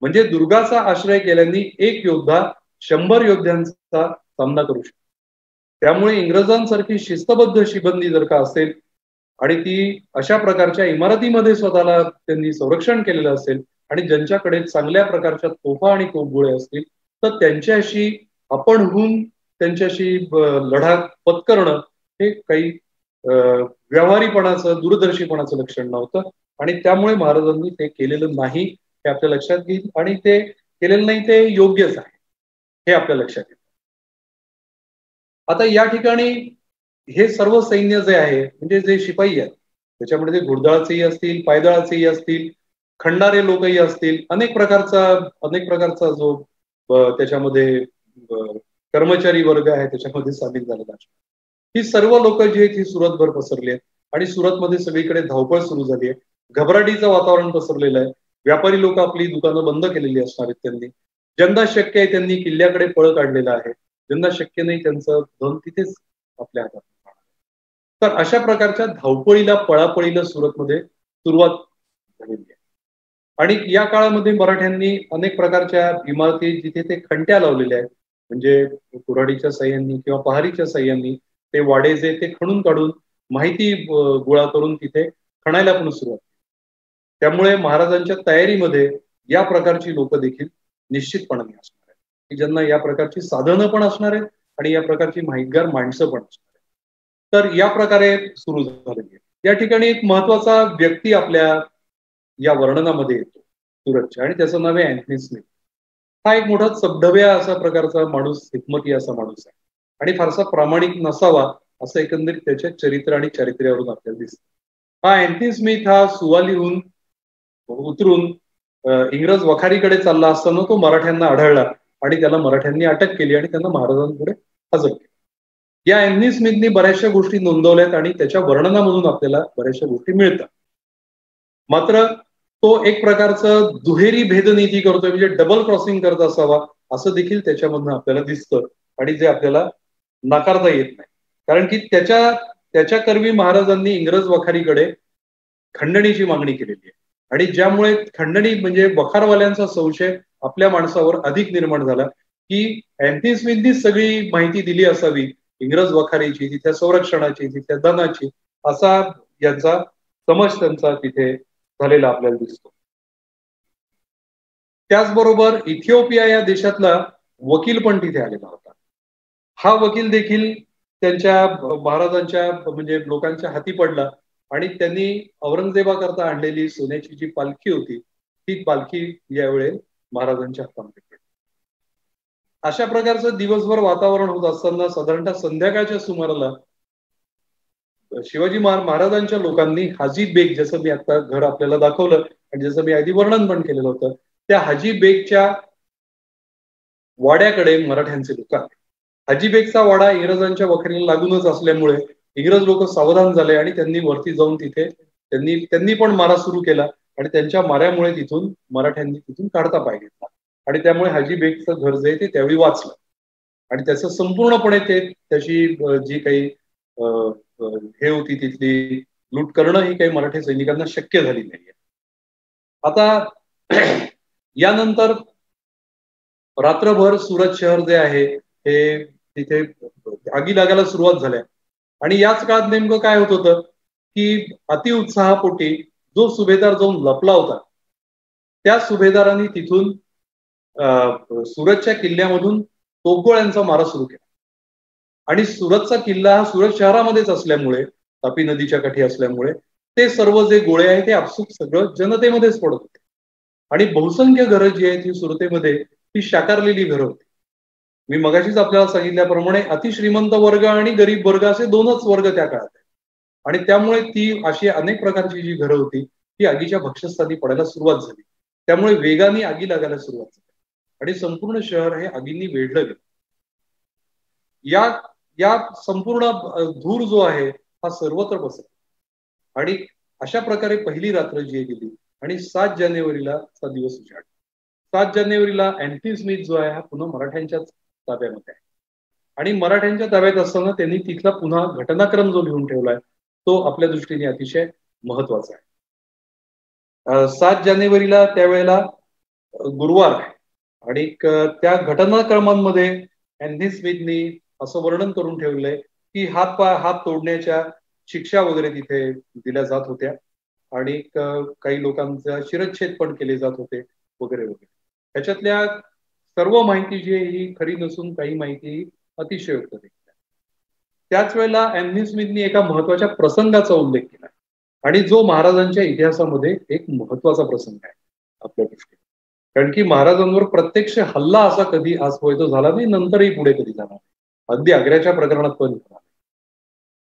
म्हणजे दुर्गाचा आश्रय केल्याने एक योद्धा 100 योद्ध्यांचा सामना करू शकतो. त्यामुळे इंग्रजांसारखी शिस्तबद्ध शिबंदी जर का असेल आणि ती अशा प्रकारच्या इमारतीमध्ये स्वतःला त्यांनी संरक्षण केलेलं असेल आणि ज्यांच्याकडे चांगल्या प्रकारच्या तोफा आणि तोफगोळे असतील तर त्यांच्याशी आपण होऊन त्यांच्याशी लढा पत्करणं हे काही व्यावहारीपणाचं, दूरदर्शीपणाचं लक्षण नव्हतं. आणि त्यामुळे महाराजांनी ते केलेलं नाही हे आपल्या लक्षात घेईल. आणि ते केलेलं नाही ते योग्यच आहे हे आपल्या लक्षात येईल. आता या ठिकाणी हे सर्व सैन्य जे आहे म्हणजे जे शिपाई आहेत त्याच्यामध्ये ते घोडदळाचेही असतील, पायदळाचेही असतील, खणणारे लोकही असतील, अनेक प्रकारचा जो त्याच्यामध्ये कर्मचारी वर्ग आहे त्याच्यामध्ये सामील झालेला आहे. ही सर्व लोक जी आहेत ही सुरतभर पसरली आहेत आणि सुरतमध्ये सगळीकडे धावपळ सुरू झाली आहे. घबराटीचं वातावरण पसरलेलं आहे. व्यापारी लोक आपली दुकानं बंद केलेली असणार आहेत. त्यांनी ज्यांना शक्य आहे त्यांनी किल्ल्याकडे पळ काढलेला आहे, ज्यांना शक्य नाही त्यांचं धन तिथेच आपल्या हातात. तर अशा प्रकारच्या धावपळीला, पळापळीला सुरतमध्ये सुरुवात झालेली आहे. आणि या काळामध्ये मराठ्यांनी अनेक प्रकारच्या इमारती जिथे ते खंट्या लावलेल्या आहेत, म्हणजे कुऱ्हाडीच्या साह्यांनी किंवा पहारीच्या साह्यांनी ते वाडे जे ते खणून काढून माहिती गोळा करून तिथे खणायला पण सुरुवात. त्यामुळे महाराजांच्या तयारीमध्ये या प्रकारची लोक देखील निश्चितपणाने असणार आहेत की ज्यांना या प्रकारची साधनं पण असणार आहेत आणि या प्रकारची माहितगार माणसं पण असणार आहेत. तर या प्रकारे सुरू झालेली आहे. या ठिकाणी एक महत्वाचा व्यक्ती आपल्या या वर्णनामध्ये येतो सुरतच्या आणि त्याचं नाव आहे अँथनी स्मिथ. हा एक मोठा सबढव्या असा प्रकारचा माणूस, हिकमती असा माणूस आहे आणि फारसा प्रामाणिक नसावा असं एकंदरीत त्याच्या चरित्र आणि चारित्र्यावरून आपल्याला दिसतं. हा अँथनी स्मिथ हा सुवालीहून उतरून इंग्रज वखारीकडे चालला असताना तो मराठ्यांना आढळला आणि त्याला मराठ्यांनी अटक केली आणि त्यांना महाराजांपुढे हजर केलं. या अँथनी स्मिथनी बऱ्याचशा गोष्टी नोंदवल्यात आणि त्याच्या वर्णनामधून आपल्याला बऱ्याचशा गोष्टी मिळतात. मात्र तो एक प्रकारचं दुहेरी भेदनीती करतोय, म्हणजे डबल क्रॉसिंग करत असावा असं देखील त्याच्यामधनं आपल्याला दिसतं, आणि जे आपल्याला नाकारता येत नाही. कारण की त्याच्या करवी महाराजांनी इंग्रज वखारीकडे खंडणीची मागणी केलेली आहे, आणि ज्यामुळे खंडणी म्हणजे वखारवाल्यांचा संशय आपल्या माणसावर अधिक निर्माण झाला की अँथनी स्मिथनी सगळी माहिती दिली असावी इंग्रज वखारीची, तिथल्या संरक्षणाची, तिथल्या धनाची, असा यांचा समज त्यांचा तिथे झालेला आपल्याला दिसतो. त्याचबरोबर इथिओपिया या देशातला वकील पण तिथे आलेला होता. हा वकील देखील त्यांच्या महाराजांच्या म्हणजे लोकांच्या हाती पडला, आणि त्यांनी औरंगजेबाकरता आणलेली सोन्याची जी पालखी होती ती पालखी यावेळी महाराजांच्या हातामध्ये पडली. अशा प्रकारचं दिवसभर वातावरण होत असताना साधारणतः संध्याकाळच्या सुमाराला शिवाजी महाराजांच्या लोकांनी हाजी बेग, जसं मी आता घर आपल्याला दाखवलं आणि जसं मी आधी वर्णन पण केलेलं होतं, त्या हाजी बेगच्या वाड्याकडे मराठ्यांचे लोक आले. हाजी बेगचा वाडा इंग्रजांच्या वखारीला लागूनच असल्यामुळे इंग्रज लोक सावधान झाले आणि त्यांनी वरती जाऊन तिथे त्यांनी पण मारा सुरू केला, आणि त्यांच्या माऱ्यामुळे तिथून मराठ्यांनी तिथून काढता पाय घेतला, आणि त्यामुळे हाजी बेगचं घर जे ते त्यावेळी वाचलं, आणि त्याचं संपूर्णपणे त्याची जी काही हे होती तिथली लूट करणं ही काही मराठी सैनिकांना शक्य झाली नाहीये. आता यानंतर रात्रभर सुरत शहर जे आहे हे तिथे आगी लागायला सुरुवात झाल्या, आणि याच काळात नेमकं काय होत होतं की अतिउत्साहापोटी जो सुभेदार जाऊन लपला होता त्या सुभेदारांनी तिथून सुरतच्या किल्ल्यामधून तोफगोळ्यांचा मारा सुरू केला, आणि सुरतचा किल्ला हा सुरत शहरामध्येच असल्यामुळे, तापी नदीच्या काठी असल्यामुळे ते सर्व जे गोळे आहेत ते आपसूक सगळं जनतेमध्येच पडत होते, आणि बहुसंख्य घरं जी आहेत ही सुरतेमध्ये ती शाकारलेली घरं होती. मी मगाशीच आपल्याला सांगितल्याप्रमाणे अतिश्रीमंत वर्ग आणि गरीब वर्ग असे दोनच वर्ग त्या काळात आहेत, आणि त्यामुळे ती अशी अनेक प्रकारची जी घरं होती ती आगीच्या भक्ष्यस्थानी पडायला सुरुवात झाली. त्यामुळे वेगाने आगी लागायला सुरुवात झाली आणि संपूर्ण शहर हे आगींनी वेढलं गेलं. या संपूर्ण धूर जो आहे हा सर्वत्र पसरला, आणि अशा प्रकारे पहिली रात्र जी गेली, आणि 7 जानेवारीला हा दिवस उजाडला. 7 जानेवारीला अँथनी स्मिथ जो आहे हा पुन्हा मराठ्यांच्याच ताब्यामध्ये आहे, आणि मराठ्यांच्या ताब्यात असताना त्यांनी तिथला पुन्हा घटनाक्रम जो लिहून ठेवलाय तो आपल्या दृष्टीने अतिशय महत्वाचा आहे. 7 जानेवारीला त्यावेळेला गुरुवार आहे, आणि त्या घटनाक्रमांमध्ये अँथनी स्मिथनी असं वर्णन करून ठेवलंय की हात तोडण्याच्या शिक्षा वगैरे तिथे दिल्या जात होत्या, आणि काही लोकांचा शिरच्छेद पण केले जात होते वगैरे वगैरे. ह्याच्यातल्या सर्व माहिती जी आहे ही खरी नसून काही माहिती अतिशयोक्त देखील. त्याच वेळेला अँथनी स्मिथनी एका महत्वाच्या प्रसंगाचा उल्लेख केला, आणि जो महाराजांच्या इतिहासामध्ये एक महत्वाचा प्रसंग आहे आपल्या दृष्टीने, कारण की महाराजांवर प्रत्यक्ष हल्ला असा कधी आजपर्यंत झाला नाही, नंतरही पुढे कधी झाला नाही, अगदी आग्र्याच्या प्रकरणात पण झाला.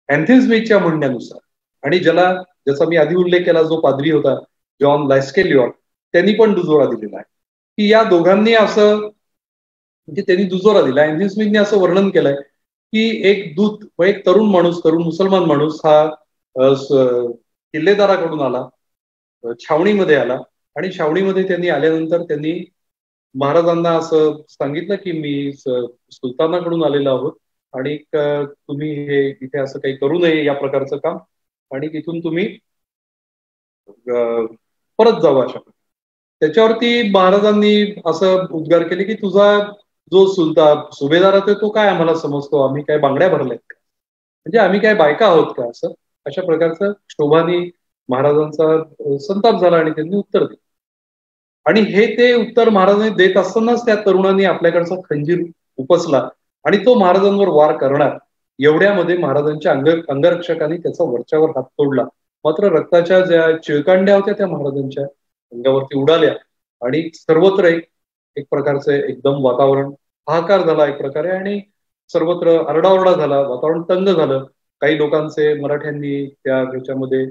अँथनी स्मिथच्या म्हणण्यानुसार, आणि ज्याला जसा मी आधी उल्लेख केला जो पादरी होता जॉन लास्केलियॉर, त्यांनी पण दुजोरा दिलेला आहे की या दोघांनी असं म्हणजे त्यांनी दुजोरा दिला. अँथनी स्मिथने असं वर्णन केलंय की एक दूत व एक तरुण मुसलमान माणूस हा किल्लेदाराकडून आला, छावणीमध्ये आला, आणि छावणीमध्ये त्यांनी आल्यानंतर त्यांनी महाराजांना असं सांगितलं की मी सुलतानाकडून आलेलो आहोत, आणि तुम्ही हे इथे असं काही करू नये या प्रकारचं काम, आणि तिथून तुम्ही परत जावं अशा. त्याच्यावरती महाराजांनी असं उद्गार केले की तुझा जो सुभेदार आहे तो काय आम्हाला समजतो, आम्ही काय बांगड्या भरल्यात का, म्हणजे आम्ही काय बायका आहोत का, असं अशा प्रकारचं शोभाने महाराजांचा संताप झाला, आणि त्यांनी उत्तर दिलं. आणि हे ते उत्तर महाराजांनी देत असतानाच त्या तरुणांनी आपल्याकडचा खंजीर उपसला आणि तो महाराजांवर वार करणार, एवढ्यामध्ये महाराजांच्या अंगरक्षकांनी त्याचा वरच्यावर हात तोडला. मात्र रक्ताच्या ज्या चिळकांड्या होत्या त्या महाराजांच्या अंगावरती उडाल्या, आणि सर्वत्र एक प्रकारचे एकदम वातावरण हाहाकार झाला एक प्रकारे, आणि सर्वत्र आरडाओरडा झाला, वातावरण तंग झालं. काही लोकांचे मराठ्यांनी त्या ह्याच्यामध्ये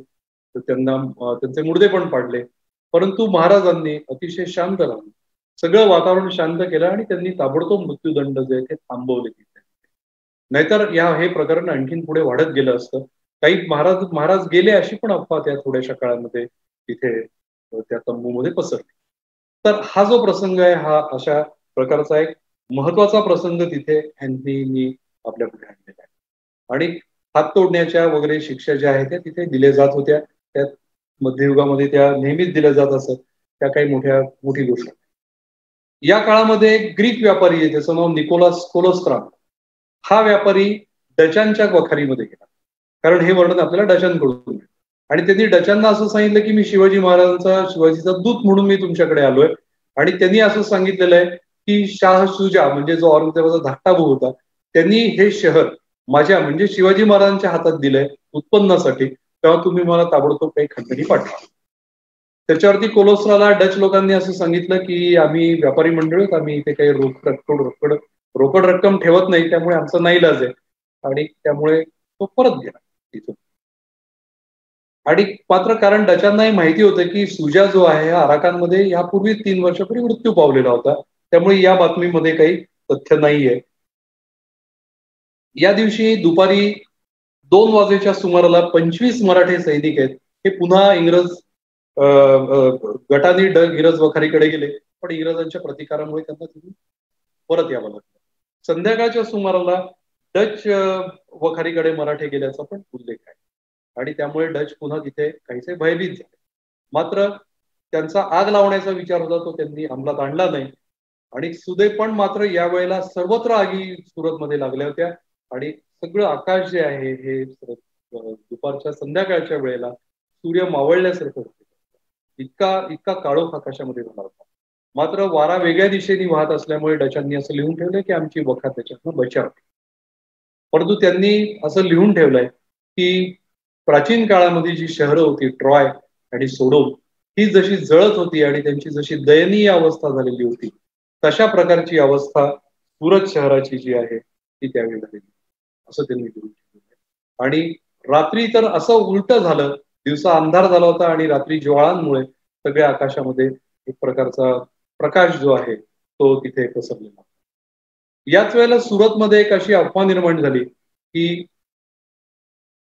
त्यांचे मुर्दे पण पाडले, परंतु महाराजांनी अतिशय शांत राहून सगळं वातावरण शांत केलं, आणि त्यांनी ताबडतोब मृत्यूदंड जे ते थांबवले. नाहीतर हे प्रकरण आणखीन पुढे वाढत गेलं असतं. काही महाराज गेले अशी पण अफवा त्या थोड्याशा काळामध्ये तिथे त्या तंबूमध्ये पसरली. तर हा जो प्रसंग आहे हा अशा प्रकारचा एक महत्वाचा प्रसंग तिथे ह्यांनी आपल्या पुढे आणलेला आहे. आणि हात तोडण्याच्या वगैरे शिक्षा ज्या आहेत त्या तिथे दिल्या जात होत्या. त्या मध्ययुगामध्ये त्या नेहमीच दिल्या जात असत. त्या काही मोठी गोष्ट. या काळामध्ये एक ग्रीक व्यापारी आहे, त्याचं नाव निकोलास कोलोस्ट्राम. हा व्यापारी डचांच्या वखारीमध्ये गेला, कारण हे वर्णन आपल्याला डचांकडून. आणि त्यांनी डचांना असं सांगितलं की मी शिवाजीचा दूत म्हणून मी तुमच्याकडे आलोय. आणि त्यांनी असं सांगितलेलं आहे की शाह शुजा म्हणजे जो औरंगजेबाचा धाकटा भाऊ होता, त्यांनी हे शहर माझ्या म्हणजे शिवाजी महाराजांच्या हातात दिलंय उत्पन्नासाठी, तेव्हा तुम्ही मला ताबडतोब काही खंडणी पाठवा. त्याच्यावरती कोलोस्ट्राला डच लोकांनी असं सांगितलं की आम्ही व्यापारी मंडळ आहोत, आम्ही इथे काही रोकड रक्कम ठेवत नाही, त्यामुळे आमचा नाईलाज आहे. आणि त्यामुळे तो परत गेला तिथून. आणि मात्र कारण डचांनाही माहिती होतं की सुजा जो आहे हा अराकानमध्ये यापूर्वी 3 वर्षापूर्वी मृत्यू पावलेला होता, त्यामुळे या बातमीमध्ये काही तथ्य नाहीये. या दिवशी दुपारी 2 वाजेच्या सुमाराला 25 मराठी सैनिक आहेत हे पुन्हा इंग्रज गटाने इंग्रज वखारीकडे गेले, पण इंग्रजांच्या प्रतिकारामुळे त्यांना तिथून परत यावं लागलं. संध्याकाळच्या सुमाराला डच वखारीकडे मराठे गेल्याचा पण उल्लेख आहे. आणि त्यामुळे डच पुन्हा तिथे काहीसे भयभीत झाले. मात्र त्यांचा आग लावण्याचा विचार होता तो त्यांनी अंमलात आणला नाही. आणि सुदैव पण मात्र यावेळेला सर्वत्र आगी सुरतमध्ये लागल्या होत्या. आणि सगळं आकाश जे आहे हे दुपारच्या संध्याकाळच्या वेळेला सूर्य मावळल्यासारखं होतं. इतका काळोख आकाशामध्ये झाला होता. मात्र वारा वेगळ्या दिशेने वाहत असल्यामुळे डचांनी असं लिहून ठेवलंय की आमची वखार त्याच्यातनं बचाव. परंतु त्यांनी असं लिहून ठेवलंय की प्राचीन काळामध्ये जी शहरं होती ट्रॉय आणि सोडोम ही जशी जळत होती आणि त्यांची जशी दयनीय अवस्था झालेली होती, तशा प्रकारची अवस्था सुरत शहराची जी आहे ती त्यावेळी झालेली असं त्यांनी लिहून ठेवलं. आणि रात्री तर असं उलट झालं, दिवसा अंधार झाला होता आणि रात्री ज्वाळांमुळे सगळ्या आकाशामध्ये एक प्रकारचा प्रकाश जो आहे तो तिथे पसरलेला. याच वेळेला सुरतमध्ये एक अशी अफवा निर्माण झाली की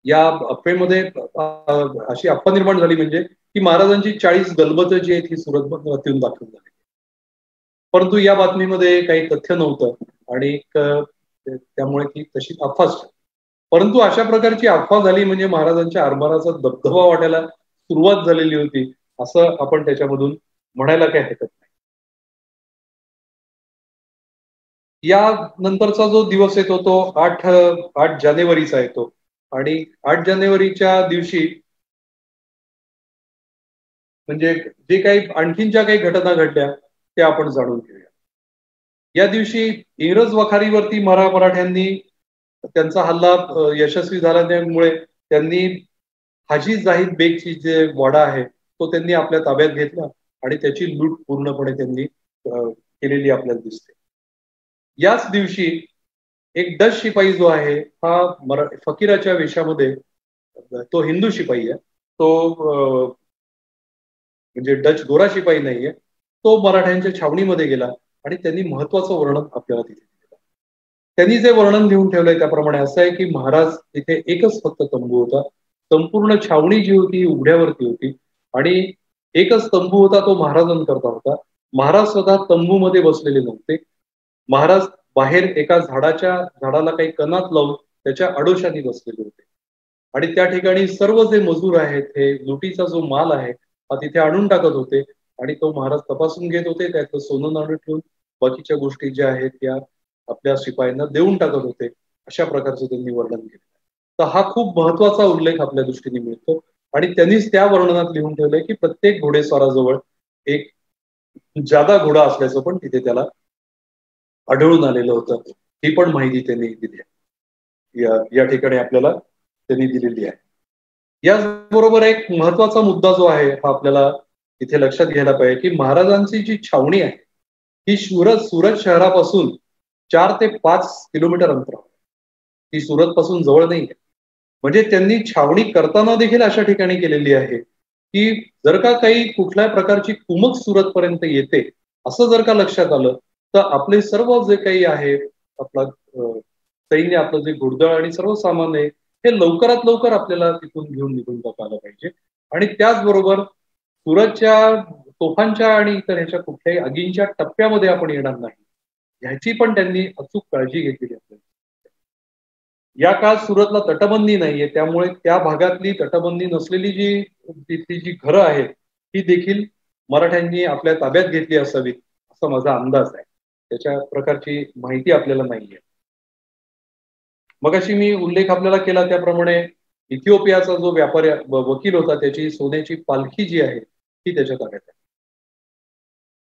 या अफवेमध्ये अशी अफवा निर्माण झाली म्हणजे की महाराजांची 40 गलबत जी आहेत ही सुरतमध्ये दाखल झाली. परंतु या बातमीमध्ये काही तथ्य नव्हतं आणि त्यामुळे ती तशी अफवाच. परंतु अशा प्रकारची अफवा झाली म्हणजे महाराजांच्या आरमाराचा दबदबा वाटायला सुरुवात झालेली होती असं आपण त्याच्यामधून म्हणायला काही हरकत नाही. या नंतरचा जो दिवस येतो तो 8 जानेवारीचा येतो. आणि 8 जानेवारीच्या दिवशी म्हणजे जे काही आणखीन ज्या काही घटना घडल्या त्या आपण जाणून घेऊया. या दिवशी इंग्रज वखारीवरती मराठ्यांनी त्यांचा हल्ला यशस्वी झाल्यामुळे त्यांनी हाजी जाहिद बेगची जे वाडा आहे तो त्यांनी आपल्या ताब्यात घेतला आणि त्याची लूट पूर्णपणे त्यांनी केलेली आपल्याला दिसते. याच दिवशी एक डच शिपाई जो आहे हा फकीराच्या वेशामध्ये, तो हिंदू शिपाई आहे, तो म्हणजे डच गोरा शिपाई नाहीये, तो मराठ्यांच्या छावणीमध्ये गेला आणि त्यांनी महत्वाचं वर्णन आपल्याला तिथे दिलं. त्यांनी जे वर्णन लिहून ठेवलंय त्याप्रमाणे असं आहे की महाराज तिथे एकच फक्त तंबू होता, संपूर्ण छावणी जी होती उघड्यावरती होती आणि एकच तंबू होता तो महाराजांकरता होता. महाराज स्वतः तंबूमध्ये बसलेले नव्हते. महाराज बाहेर एका झाडाला काही कणात लावून त्याच्या आडोशाने बसलेले होते. आणि त्या ठिकाणी सर्व जे मजूर आहेत हे लुटीचा जो माल आहे हा तिथे आणून टाकत होते आणि तो महाराज तपासून घेत होते. त्यातलं सोनं नाणं ठेवून बाकीच्या गोष्टी ज्या आहेत त्या आपल्या शिपायांना देऊन टाकत होते. अशा प्रकारचं त्यांनी वर्णन केलं. तर हा खूप महत्वाचा उल्लेख आपल्या दृष्टीने मिळतो. आणि त्यांनीच त्या वर्णनात लिहून ठेवलंय की प्रत्येक घोडेस्वाराजवळ एक जादा घोडा असल्याचं पण तिथे त्याला आढळून आलेलं होतं. ही पण माहिती त्यांनी दिली आहे या ठिकाणी आपल्याला त्यांनी दिलेली आहे. याचबरोबर एक महत्वाचा मुद्दा जो आहे हा आपल्याला इथे लक्षात घ्यायला पाहिजे की महाराजांची जी छावणी आहे ही सुरत शहरापासून 4 ते 5 किलोमीटर अंतरावर, ही सुरत पासून जवळ नाही आहे. म्हणजे त्यांनी छावणी करताना देखील अशा ठिकाणी केलेली आहे की जर का काही कुठल्या प्रकारची कुमक सुरतपर्यंत येते असं जर का लक्षात आलं तर आपले सर्व जे काही आहे आपला सैन्य, आपलं जे घोडदळ आणि सर्व सामान आहे हे लवकरात लवकर आपल्याला तिथून घेऊन निघून जाता आलं पाहिजे. आणि त्याचबरोबर सुरतच्या तोफांच्या आणि इतर ह्याच्या कुठल्याही आगींच्या टप्प्यामध्ये आपण येणार नाही ह्याची पण त्यांनी अचूक काळजी घेतलेली आपल्याला. या काळात सुरतला तटबंदी नाहीये, त्यामुळे त्या भागातली तटबंदी नसलेली जी तिथली जी घरं आहेत ती देखील मराठ्यांनी आपल्या ताब्यात घेतली असावीत असा माझा अंदाज आहे. त्याच्या प्रकारची माहिती आपल्याला नाहीये. मगाशी मी उल्लेख आपल्याला केला त्याप्रमाणे इथिओपियाचा जो व्यापारी वकील होता त्याची सोन्याची पालखी जी आहे ती त्याच्या ताब्यात आहे.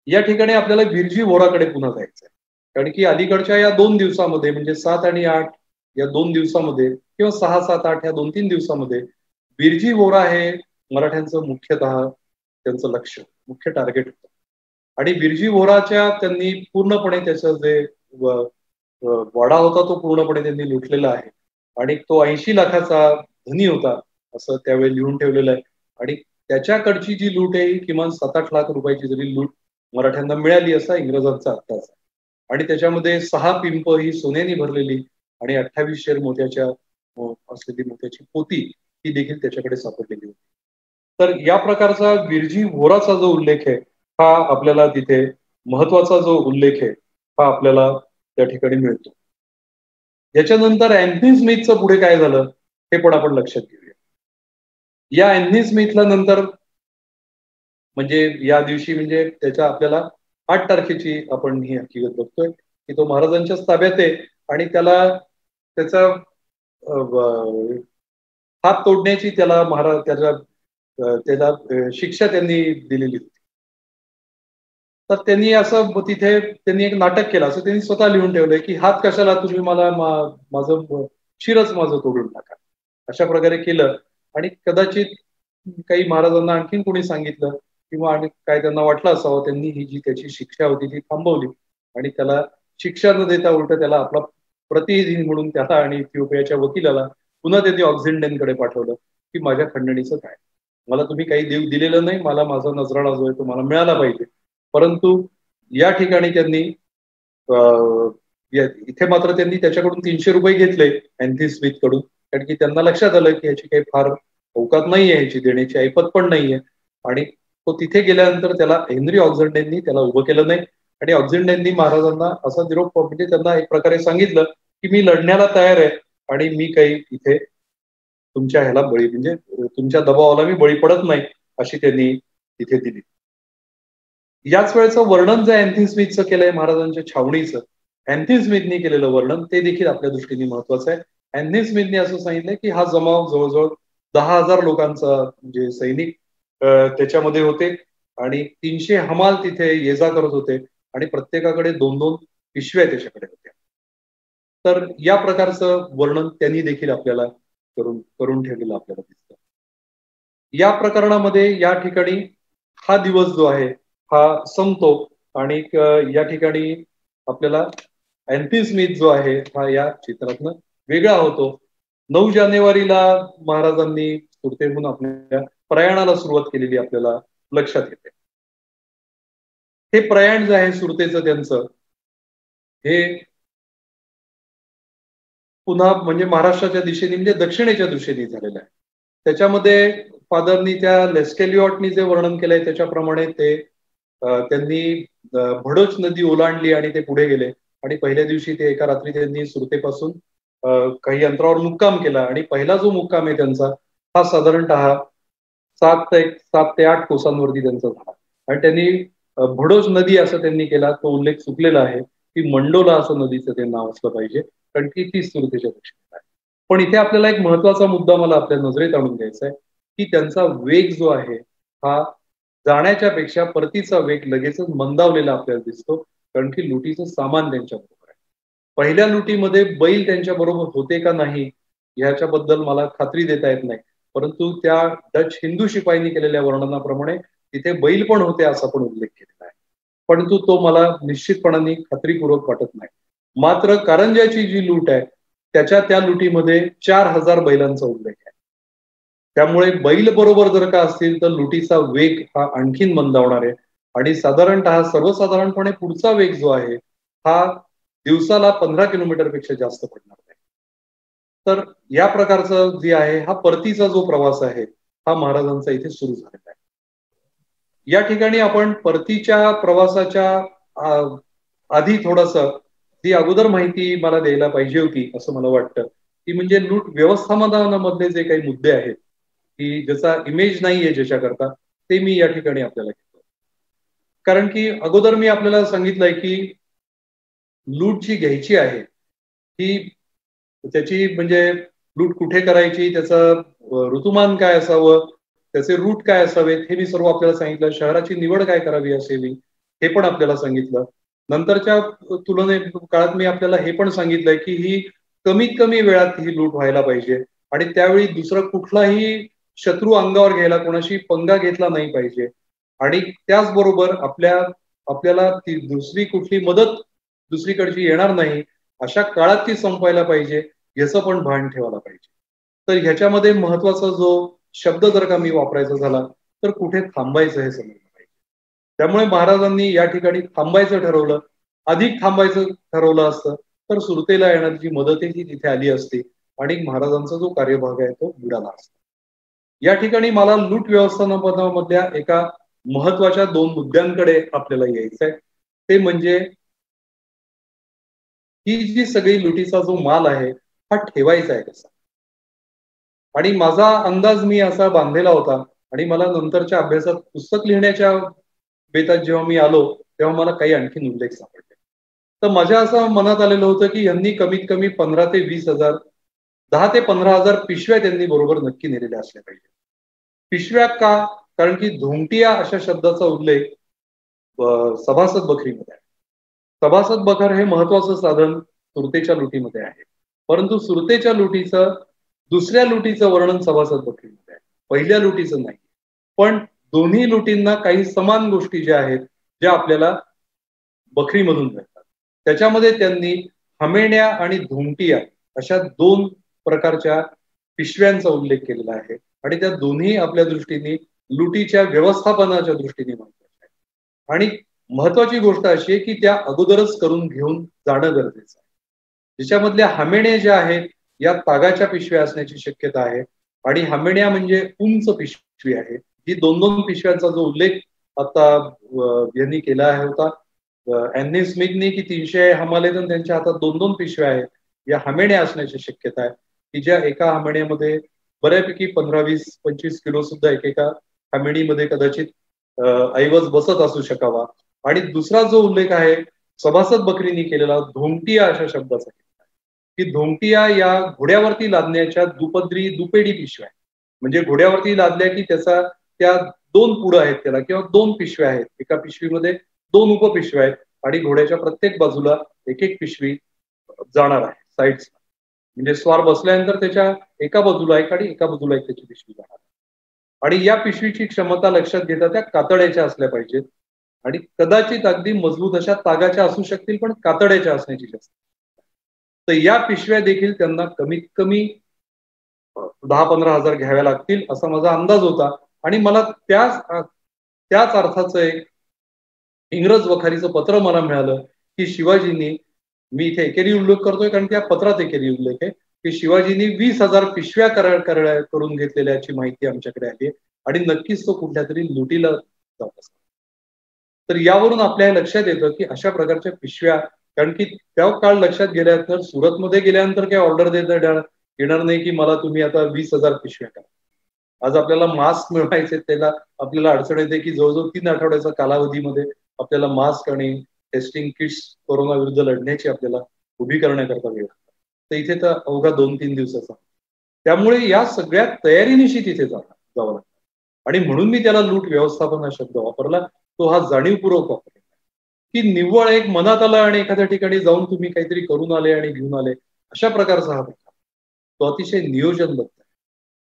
या ठिकाणी आपल्याला बिरजी व्होराकडे पुन्हा जायचं आहे, कारण की अलीकडच्या या 2 दिवसामध्ये म्हणजे 7 आणि 8 या 2 दिवसामध्ये किंवा 6, 7, 8 या 2-3 दिवसामध्ये बिरजी व्होरा हे मराठ्यांचं मुख्यतः त्यांचं लक्ष मुख्य टार्गेट होतं. आणि बिरजी व्होराच्या त्यांनी पूर्णपणे त्याचं जे वाडा होता तो पूर्णपणे त्यांनी लुटलेला आहे. आणि तो 80 लाखाचा धनी होता असं त्यावेळी लिहून ठेवलेलं आहे. आणि त्याच्याकडची जी लूट आहे ही किमान 7-8 लाख रुपयाची जरी लूट मराठ्यांना मिळाली असा इंग्रजांचा अंदाज आहे. आणि त्याच्यामध्ये 6 पिंप ही सोन्याने भरलेली आणि 28 शेर मोत्याच्या असलेली मोत्याची पोती ही देखील त्याच्याकडे सापडलेली होती. तर या प्रकारचा बिरजी व्होराचा जो उल्लेख आहे हा आपल्याला तिथे महत्वाचा जो उल्लेख आहे हा आपल्याला त्या ठिकाणी मिळतो. याच्यानंतर अँथनी स्मिथचं पुढे काय झालं हे पण आपण लक्षात घेऊया. या अँथनी स्मिथला नंतर म्हणजे या दिवशी म्हणजे त्याच्या आपल्याला 8 तारखेची आपण ही हकीकत बघतोय की तो महाराजांच्याच ताब्यात आहे आणि त्याला त्याचा हात तोडण्याची त्याला महाराज त्याला शिक्षा त्यांनी दिलेली होती. तर त्यांनी असं तिथे त्यांनी एक नाटक केलं असं त्यांनी स्वतः लिहून ठेवलंय की हात कशाला तुम्ही मला माझं शिरच माझं तोडून टाका अशा प्रकारे केलं. आणि कदाचित काही महाराजांना आणखीन कोणी सांगितलं किंवा आणि काय त्यांना वाटलं असावं त्यांनी ही जी त्याची शिक्षा होती ती थांबवली आणि त्याला शिक्षा न देता उलट त्याला आपला प्रतिनिधी म्हणून त्याला आणि इथिओपियाच्या वकिलाला पुन्हा त्यांनी ऑक्झिंडनकडे पाठवलं की माझ्या खंडणीचं काय, मला तुम्ही काही देव दिलेलं नाही, मला माझा नजराणा जो आहे तो मला मिळाला पाहिजे. परंतु या ठिकाणी त्यांनी इथे मात्र त्यांनी त्याच्याकडून 300 रुपये घेतले अँथनी स्मिथ कडून, कारण की त्यांना लक्षात आलं की याची काही फार अवकात नाहीये, ह्याची देण्याची ऐपत पण नाहीये. आणि तो तिथे गेल्यानंतर त्याला हेनरी ऑक्झिंडननी त्याला उभं केलं नाही आणि ऑक्झिंडननी महाराजांना असा निरोप म्हणजे त्यांना एक प्रकारे सांगितलं की मी लढण्याला तयार आहे आणि मी काही इथे तुमच्या ह्याला बळी म्हणजे तुमच्या दबावाला मी बळी पडत नाही अशी त्यांनी तिथे दिली. याच वेळेचं वर्णन जे अँथनी स्मिथचं केलंय महाराजांच्या छावणीचं, अँथनी स्मिथनी केलेलं वर्णन ते देखील आपल्या दृष्टीने महत्वाचं आहे. अँथनी स्मिथने असं सांगितलंय की हा जमाव जवळजवळ 10,000 लोकांचा म्हणजे सैनिक त्याच्यामध्ये होते आणि 300 हमाल तिथे ये जा करत होते आणि प्रत्येकाकडे 2-2 पिशव्या त्याच्याकडे होत्या. तर या प्रकारचं वर्णन त्यांनी देखील आपल्याला करून ठेवलेलं आपल्याला दिसतं. या प्रकरणामध्ये या ठिकाणी हा दिवस जो आहे हा संपतो आणि या ठिकाणी आपल्याला अँथनी स्मिथ जो आहे हा या चित्रातनं वेगळा होतो. 9 जानेवारीला महाराजांनी सुरतेहून आपल्या प्रयाणाला सुरुवात केलेली आपल्याला लक्षात येते. हे प्रयाण जे आहे सुरतेचं त्यांचं हे पुन्हा म्हणजे महाराष्ट्राच्या दिशेने म्हणजे दक्षिणेच्या दिशेने झालेलं आहे. त्याच्यामध्ये फादरनी त्या लेस्केलिऑटनी जे वर्णन केलंय त्याच्याप्रमाणे ते त्यांनी भडोच नदी ओलांडली आणि ते पुढे गेले आणि पहिल्या दिवशी ते एका रात्री त्यांनी सुरतेपासून काही अंतरावर मुक्काम केला आणि पहिला जो मुक्काम आहे त्यांचा हा साधारणतः 7 ते 8 कोसांवरती त्यांचा झाला. आणि त्यांनी भडोच नदी असं त्यांनी केला, तो उल्लेख चुकलेला आहे की मंडोला असं नदीचं ते नाव असलं पाहिजे कारण की ती सुरतेच्या दक्षिणेत आहे. पण इथे आपल्याला एक महत्वाचा मुद्दा मला आपल्या नजरेत आणून द्यायचा आहे की त्यांचा वेग जो आहे हा जाण्याच्या पेक्षा परतीचा वेग लगेचच मंदावलेला आपल्याला दिसतो कारण की लुटीचं सामान त्यांच्या बरोबर आहे. पहिल्या लुटीमध्ये बैल त्यांच्या बरोबर होते का नाही ह्याच्याबद्दल मला खात्री देता येत नाही, परंतु त्या डच हिंदू शिपाईंनी केलेल्या वर्णनाप्रमाणे तिथे बैल पण होते असा पण उल्लेख केलेला आहे. परंतु तो मला निश्चितपणाने खात्रीपूर्वक वाटत नाही. मात्र कारंजाची जी लूट आहे त्या लुटीमध्ये 4,000 बैलांचा उल्लेख आहे. त्यामुळे बैल बरोबर जर का असतील तर लुटीचा वेग हा आणखीन मंदावणार आहे आणि साधारणतः सर्वसाधारणपणे पुढचा वेग जो आहे हा दिवसाला 15 किलोमीटर पेक्षा जास्त पडणार नाही. तर या प्रकारचं जे आहे हा परतीचा जो प्रवास आहे हा महाराजांचा इथे सुरू झालेला आहे. या ठिकाणी आपण परतीच्या प्रवासाच्या आधी थोडस जी अगोदर माहिती मला द्यायला पाहिजे होती असं मला वाटतं, ती म्हणजे लूट व्यवस्थापनामधले जे काही मुद्दे आहेत की ज्याचा इमेज नाहीये ज्याच्याकरता, ते मी या ठिकाणी आपल्याला घेतो. कारण की अगोदर मी आपल्याला सांगितलंय की लूट जी घ्यायची आहे ही त्याची म्हणजे लूट कुठे करायची, त्याचं ऋतुमान काय असावं, त्याचे रूट काय असावेत हे मी सर्व आपल्याला सांगितलं. शहराची निवड काय करावी असावी हे पण आपल्याला सांगितलं. नंतरच्या तुलने काळात मी आपल्याला हे पण सांगितलंय की ही कमीत कमी वेळात ही लूट व्हायला पाहिजे आणि त्यावेळी दुसरा कुठलाही शत्रू अंगावर घ्यायला, कोणाशी पंगा घेतला नाही पाहिजे आणि त्याचबरोबर आपल्याला ती दुसरी कुठली मदत दुसरीकडची येणार नाही अशा काळात ती संपवायला पाहिजे याचं पण भान ठेवायला पाहिजे. तर ह्याच्यामध्ये महत्वाचा जो शब्द जर का मी वापरायचा झाला तर कुठे थांबायचं हे समजलं पाहिजे. त्यामुळे महाराजांनी या ठिकाणी थांबायचं ठरवलं. अधिक थांबायचं ठरवलं असतं तर सुरतेला येणारी जी मदत आहे ती तिथे आली असती आणि महाराजांचा जो कार्यभाग आहे तो बुडाला असता. या ठिकाणी मला लूट व्यवस्थापनामधल्या एका महत्वाच्या 2 मुद्द्यांकडे आपल्याला यायचंय. ते म्हणजे ही जी सगळी लुटीचा जो माल आहे हा ठेवायचा आहे कसा. आणि माझा अंदाज मी असा बांधलेला होता आणि मला नंतरच्या अभ्यासात पुस्तक लिहिण्याच्या बेतात जेव्हा मी आलो तेव्हा मला काही आणखीन उल्लेख सापडले. तर माझ्या असं मनात आलेलं होतं की यांनी कमीत कमी 15 ते 20 हजार 10 ते 15 हजार पिशव्या त्यांनी बरोबर नक्की नेलेल्या असल्या पाहिजे. पिशव्या का? कारण की धोंगटिया अशा शब्दाचा उल्लेख सभासद बखरीमध्ये आहे. सभासद बखर हे महत्वाचं साधन सुरतेच्या लुटीमध्ये आहे. परंतु सुरतेच्या लुटीचं दुसऱ्या लुटीचं वर्णन सभासद बखरीमध्ये आहे, पहिल्या लुटीचं नाही. पण दोन्ही लुटींना काही समान गोष्टी ज्या आहेत ज्या आपल्याला बखरीमधून मिळतात. त्याच्यामध्ये त्यांनी हमेण्या आणि धोंगटिया अशा 2 प्रकारच्या पिशव्यांचा उल्लेख केलेला आहे आणि त्या दोन्ही आपल्या दृष्टीने लुटीच्या व्यवस्थापनाच्या दृष्टीने महत्वाच्या आहेत. आणि महत्वाची गोष्ट अशी आहे की त्या अगोदरच करून घेऊन जाणं गरजेचं आहे. ज्याच्यामधल्या हमेण्या ज्या आहेत या तागाच्या पिशव्या असण्याची शक्यता आहे आणि हमेण्या म्हणजे उंच पिशवी आहे. ही 2-2 पिशव्यांचा जो उल्लेख आता यांनी केला आहे होता अँनी स्मिथनी की 300 हमालेतून त्यांच्या हातात 2-2 पिशव्या आहेत. या हमेण्या असण्याची शक्यता आहे की ज्या एका हमेण्यामध्ये बऱ्यापैकी 15-20-25 किलो सुद्धा एकेका हमेणीमध्ये कदाचित ऐवज बसत असू शकावा. आणि दुसरा जो उल्लेख आहे सभासद बखरींनी केलेला धोंगटिया अशा शब्दाचा की धोंगटिया या घोड्यावरती लादण्याच्या दुपेडी पिशव्या म्हणजे घोड्यावरती लादल्या की त्या 2 पुढं आहेत त्याला किंवा 2 पिशव्या आहेत. एका पिशवीमध्ये 2 उपपिशव्या आहेत आणि घोड्याच्या प्रत्येक बाजूला एक पिशवी जाणार आहे साईड्स. म्हणजे स्वार बसल्यानंतर त्याच्या एका बाजूला एक आणि एका बाजूला एक त्याची पिशवी जाणार. आणि या पिशवीची क्षमता लक्षात घेता त्या कातड्याच्या असल्या पाहिजेत आणि कदाचित अगदी मजबूत अशा तागाच्या असू शकतील पण कातड्याच्या असण्याची जास्त. तर या पिशव्या देखील त्यांना कमीत कमी 10-15 हजार घ्याव्या लागतील असा माझा अंदाज होता. आणि मला त्याच अर्थाचं एक इंग्रज वखारीचं पत्र मला मिळालं की शिवाजींनी, मी इथे एकेरी उल्लेख करतोय कारण त्या पत्रात एकेरी उल्लेख आहे की शिवाजींनी 20,000 पिशव्या करून घेतलेल्याची माहिती आमच्याकडे आली आणि नक्कीच तो कुठल्या तरी लुटीला जात असतो. तर यावरून आपल्या लक्षात येतं की अशा प्रकारच्या पिशव्या, कारण की त्या काळ लक्षात गेल्यानंतर सुरतमध्ये गेल्यानंतर काही ऑर्डर देता येणार नाही की मला तुम्ही आता 20,000 पिशव्या करा. आज आपल्याला मास्क मिळवायचे त्याला आपल्याला अडचण येते की जवळजवळ 3 आठवड्याच्या कालावधीमध्ये आपल्याला मास्क आणि टेस्टिंग किट्स कोरोना विरुद्ध लढण्याची आपल्याला उभी करण्याकरता वेळ. तर इथे तर अवघा 2-3 दिवसाचा. त्यामुळे या सगळ्या तयारीनिशी तिथे जावं लागतं आणि म्हणून मी त्याला लूट व्यवस्थापन हा शब्द वापरला. तो हा जाणीवपूर्वक वापरला की निव्वळ एक मनात आलं आणि एखाद्या ठिकाणी जाऊन तुम्ही काहीतरी करून आले आणि घेऊन आले अशा प्रकारचा हा प्रकार. तो अतिशय नियोजनबद्ध आहे.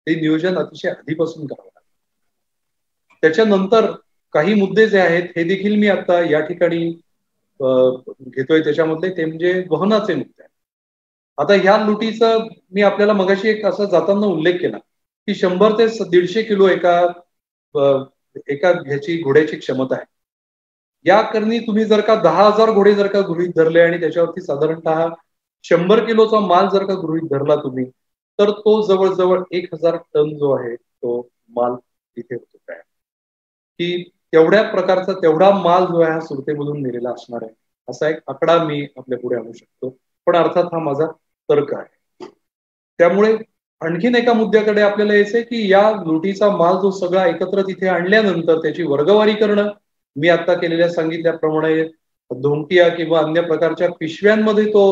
ते नियोजन अतिशय आधीपासून करावं लागतं. त्याच्यानंतर काही मुद्दे जे आहेत हे देखील मी आता या ठिकाणी घेतोय. त्याच्यामधले ते म्हणजे वहनाचे मुद्दे. आता ह्या लुटीचं मी आपल्याला मगाशी एक असा जाताना उल्लेख केला की 100 ते 150 किलो एका ह्याची घोड्याची क्षमता आहे. या करणी तुम्ही जर का 10,000 घोडे जर का गृहीत धरले आणि त्याच्यावरती साधारणतः 100 किलोचा माल जर का गृहीत धरला तुम्ही तर तो जवळजवळ 1000 टन जो आहे तो माल तिथे होतो काय, की तेवढ्या प्रकारचा तेवढा माल जो आहे हा सुरतेमधून नेलेला असणार आहे, असा एक आकडा मी आपल्या पुढे आणू शकतो. पण अर्थात हा माझा तर्क आहे. त्यामुळे आणखीन एका मुद्द्याकडे आपल्याला यायचंय की या लुटीचा माल जो सगळा एकत्र तिथे आणल्यानंतर त्याची वर्गवारी करणं, मी आता केलेल्या सांगितल्याप्रमाणे धोमटिया किंवा अन्य प्रकारच्या पिशव्यांमध्ये तो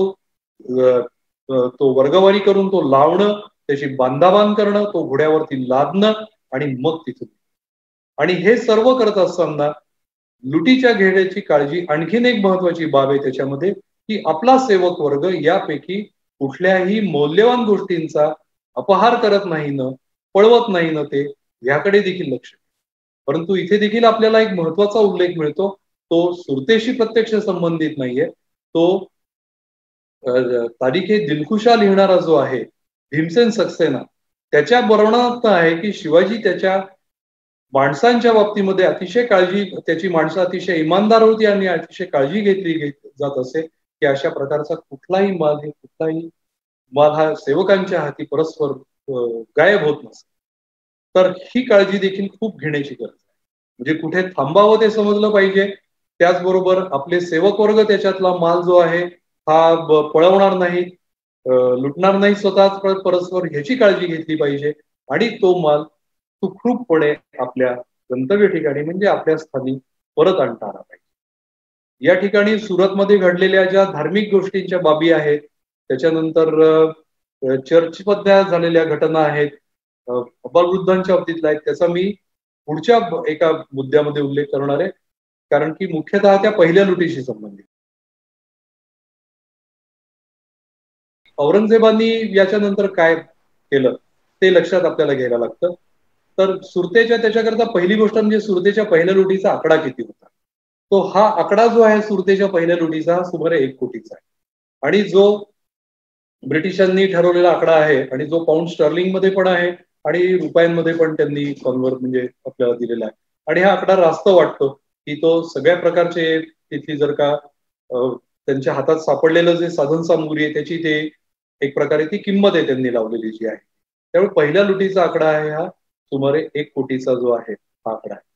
वर्गवारी करून तो लावणं, त्याची बांधाबांध करणं, तो घोड्यावरती लादणं आणि मग तिथून. आणि हे सर्व करत असताना लुटीच्या घेण्याची काळजी आणखीन एक महत्वाची बाब आहे त्याच्यामध्ये, की आपला सेवक वर्ग यापैकी कुठल्याही मौल्यवान गोष्टींचा अपहार करत नाही न पळवत नाही न ते याकडे देखील लक्ष. परंतु इथे देखील आपल्याला एक महत्वाचा उल्लेख मिळतो, तो सुरतेशी प्रत्यक्ष संबंधित नाहीये. तो तारीखे दिलखुशा लिहिणारा जो आहे भीमसेन सक्सेना, त्याच्या वर्णनात आहे की शिवाजी त्याच्या माणसांच्या बाबतीमध्ये अतिशय काळजी, त्याची माणसं अतिशय इमानदार होती आणि अतिशय काळजी घेतली जात असे की अशा प्रकारचा कुठलाही माल हा सेवकांच्या हाती परस्पर गायब होत नसे. तर ही काळजी देखील खूप घेण्याची गरज आहे. म्हणजे कुठे थांबावं ते समजलं पाहिजे, त्याचबरोबर आपले सेवक वर्ग त्याच्यातला माल जो आहे हा पळवणार नाही, लुटणार नाही स्वतःच परस्पर, ह्याची काळजी घेतली पाहिजे आणि तो माल सुखरूपपणे आपल्या गंतव्य ठिकाणी म्हणजे आपल्या स्थानी परत आणता आला पाहिजे. या ठिकाणी सुरतमध्ये घडलेल्या ज्या धार्मिक गोष्टींच्या बाबी आहेत, त्याच्यानंतर चर्चमध्ये झालेल्या घटना आहेत, अबालवृद्धांच्या बाबतीतल्या आहेत, त्याचा मी पुढच्या एका मुद्द्यामध्ये उल्लेख करणार आहे, कारण की मुख्यतः त्या पहिल्या लुटीशी संबंधित. औरंगजेबानी याच्यानंतर काय केलं ते लक्षात आपल्याला घ्यायला लागतं. तर सुरतेच्या त्याच्याकरता पहिली गोष्ट म्हणजे सुरतेच्या पहिल्या लुटीचा आकडा किती होता. तो हा आकडा जो आहे सुरतेच्या पहिल्या लुटीचा सुमारे 1 कोटीचा आहे, आणि जो ब्रिटिशांनी ठरवलेला आकडा आहे आणि जो पाऊंड स्टर्लिंग मध्ये पण आहे आणि रुपयांमध्ये पण त्यांनी कन्वर्ट म्हणजे आपल्याला दिलेला आहे. आणि हा आकडा रास्त वाटतो की तो सगळ्या प्रकारचे तिथली जर का त्यांच्या हातात सापडलेलं जे साधन सामुग्री आहे त्याची ते एक प्रकारे ती किंमत आहे त्यांनी लावलेली जी आहे. त्यामुळे पहिल्या लुटीचा आकडा आहे हा सुमारे 1 कोटीचा जो आहे हा आकडा आहे.